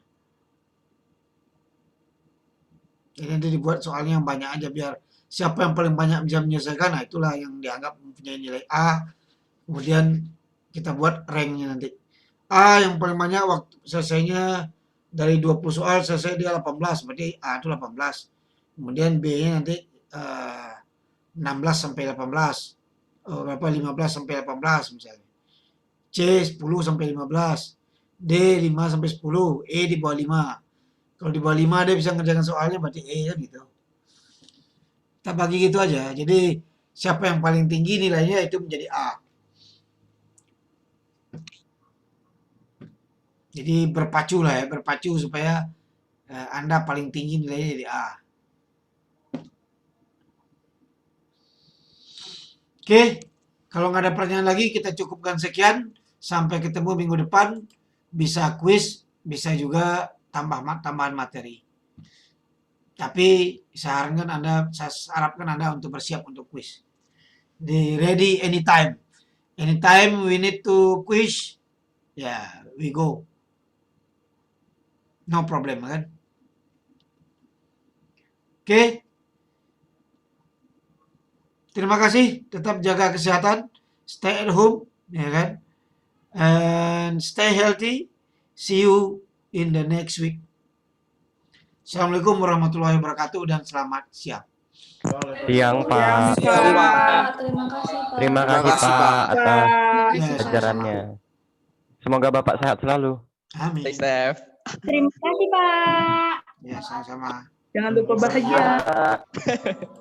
Jadi nanti dibuat soalnya yang banyak aja, biar siapa yang paling banyak bisa menyelesaikan, nah itulah yang dianggap mempunyai nilai A. Kemudian kita buat ranknya nanti. A yang paling banyak waktu selesainya dari 20 soal selesai dia 18, berarti A itu 18. Kemudian B-nya nanti 16 sampai 18. Berapa 15 sampai 18 misalnya. C 10 sampai 15. D 5 sampai 10, E di bawah 5. Kalau di bawah 5 dia bisa ngerjakan soalnya berarti E kan gitu. Kita bagi gitu aja. Jadi siapa yang paling tinggi nilainya itu menjadi A. Jadi berpacu lah ya, berpacu supaya Anda paling tinggi nilainya jadi A. Oke, kalau nggak ada pertanyaan lagi kita cukupkan sekian. Sampai ketemu minggu depan. Bisa kuis, bisa juga tambahan materi. Tapi saya harapkan Anda untuk bersiap untuk kuis. Jadi ready anytime. Anytime we need to quiz, ya we go. No problem kan? Oke. Terima kasih. Tetap jaga kesehatan. Stay at home, ya kan? And stay healthy. See you in the next week. Assalamualaikum warahmatullahi wabarakatuh dan selamat siang. Siang, Pak. Terima kasih, Pak. Terima kasih, Pak, atas Yes. ajarannya. Semoga Bapak sehat selalu. Amin. Stay safe. Terima kasih, Pak. Ya, sama-sama. Jangan lupa bahagia. Pak.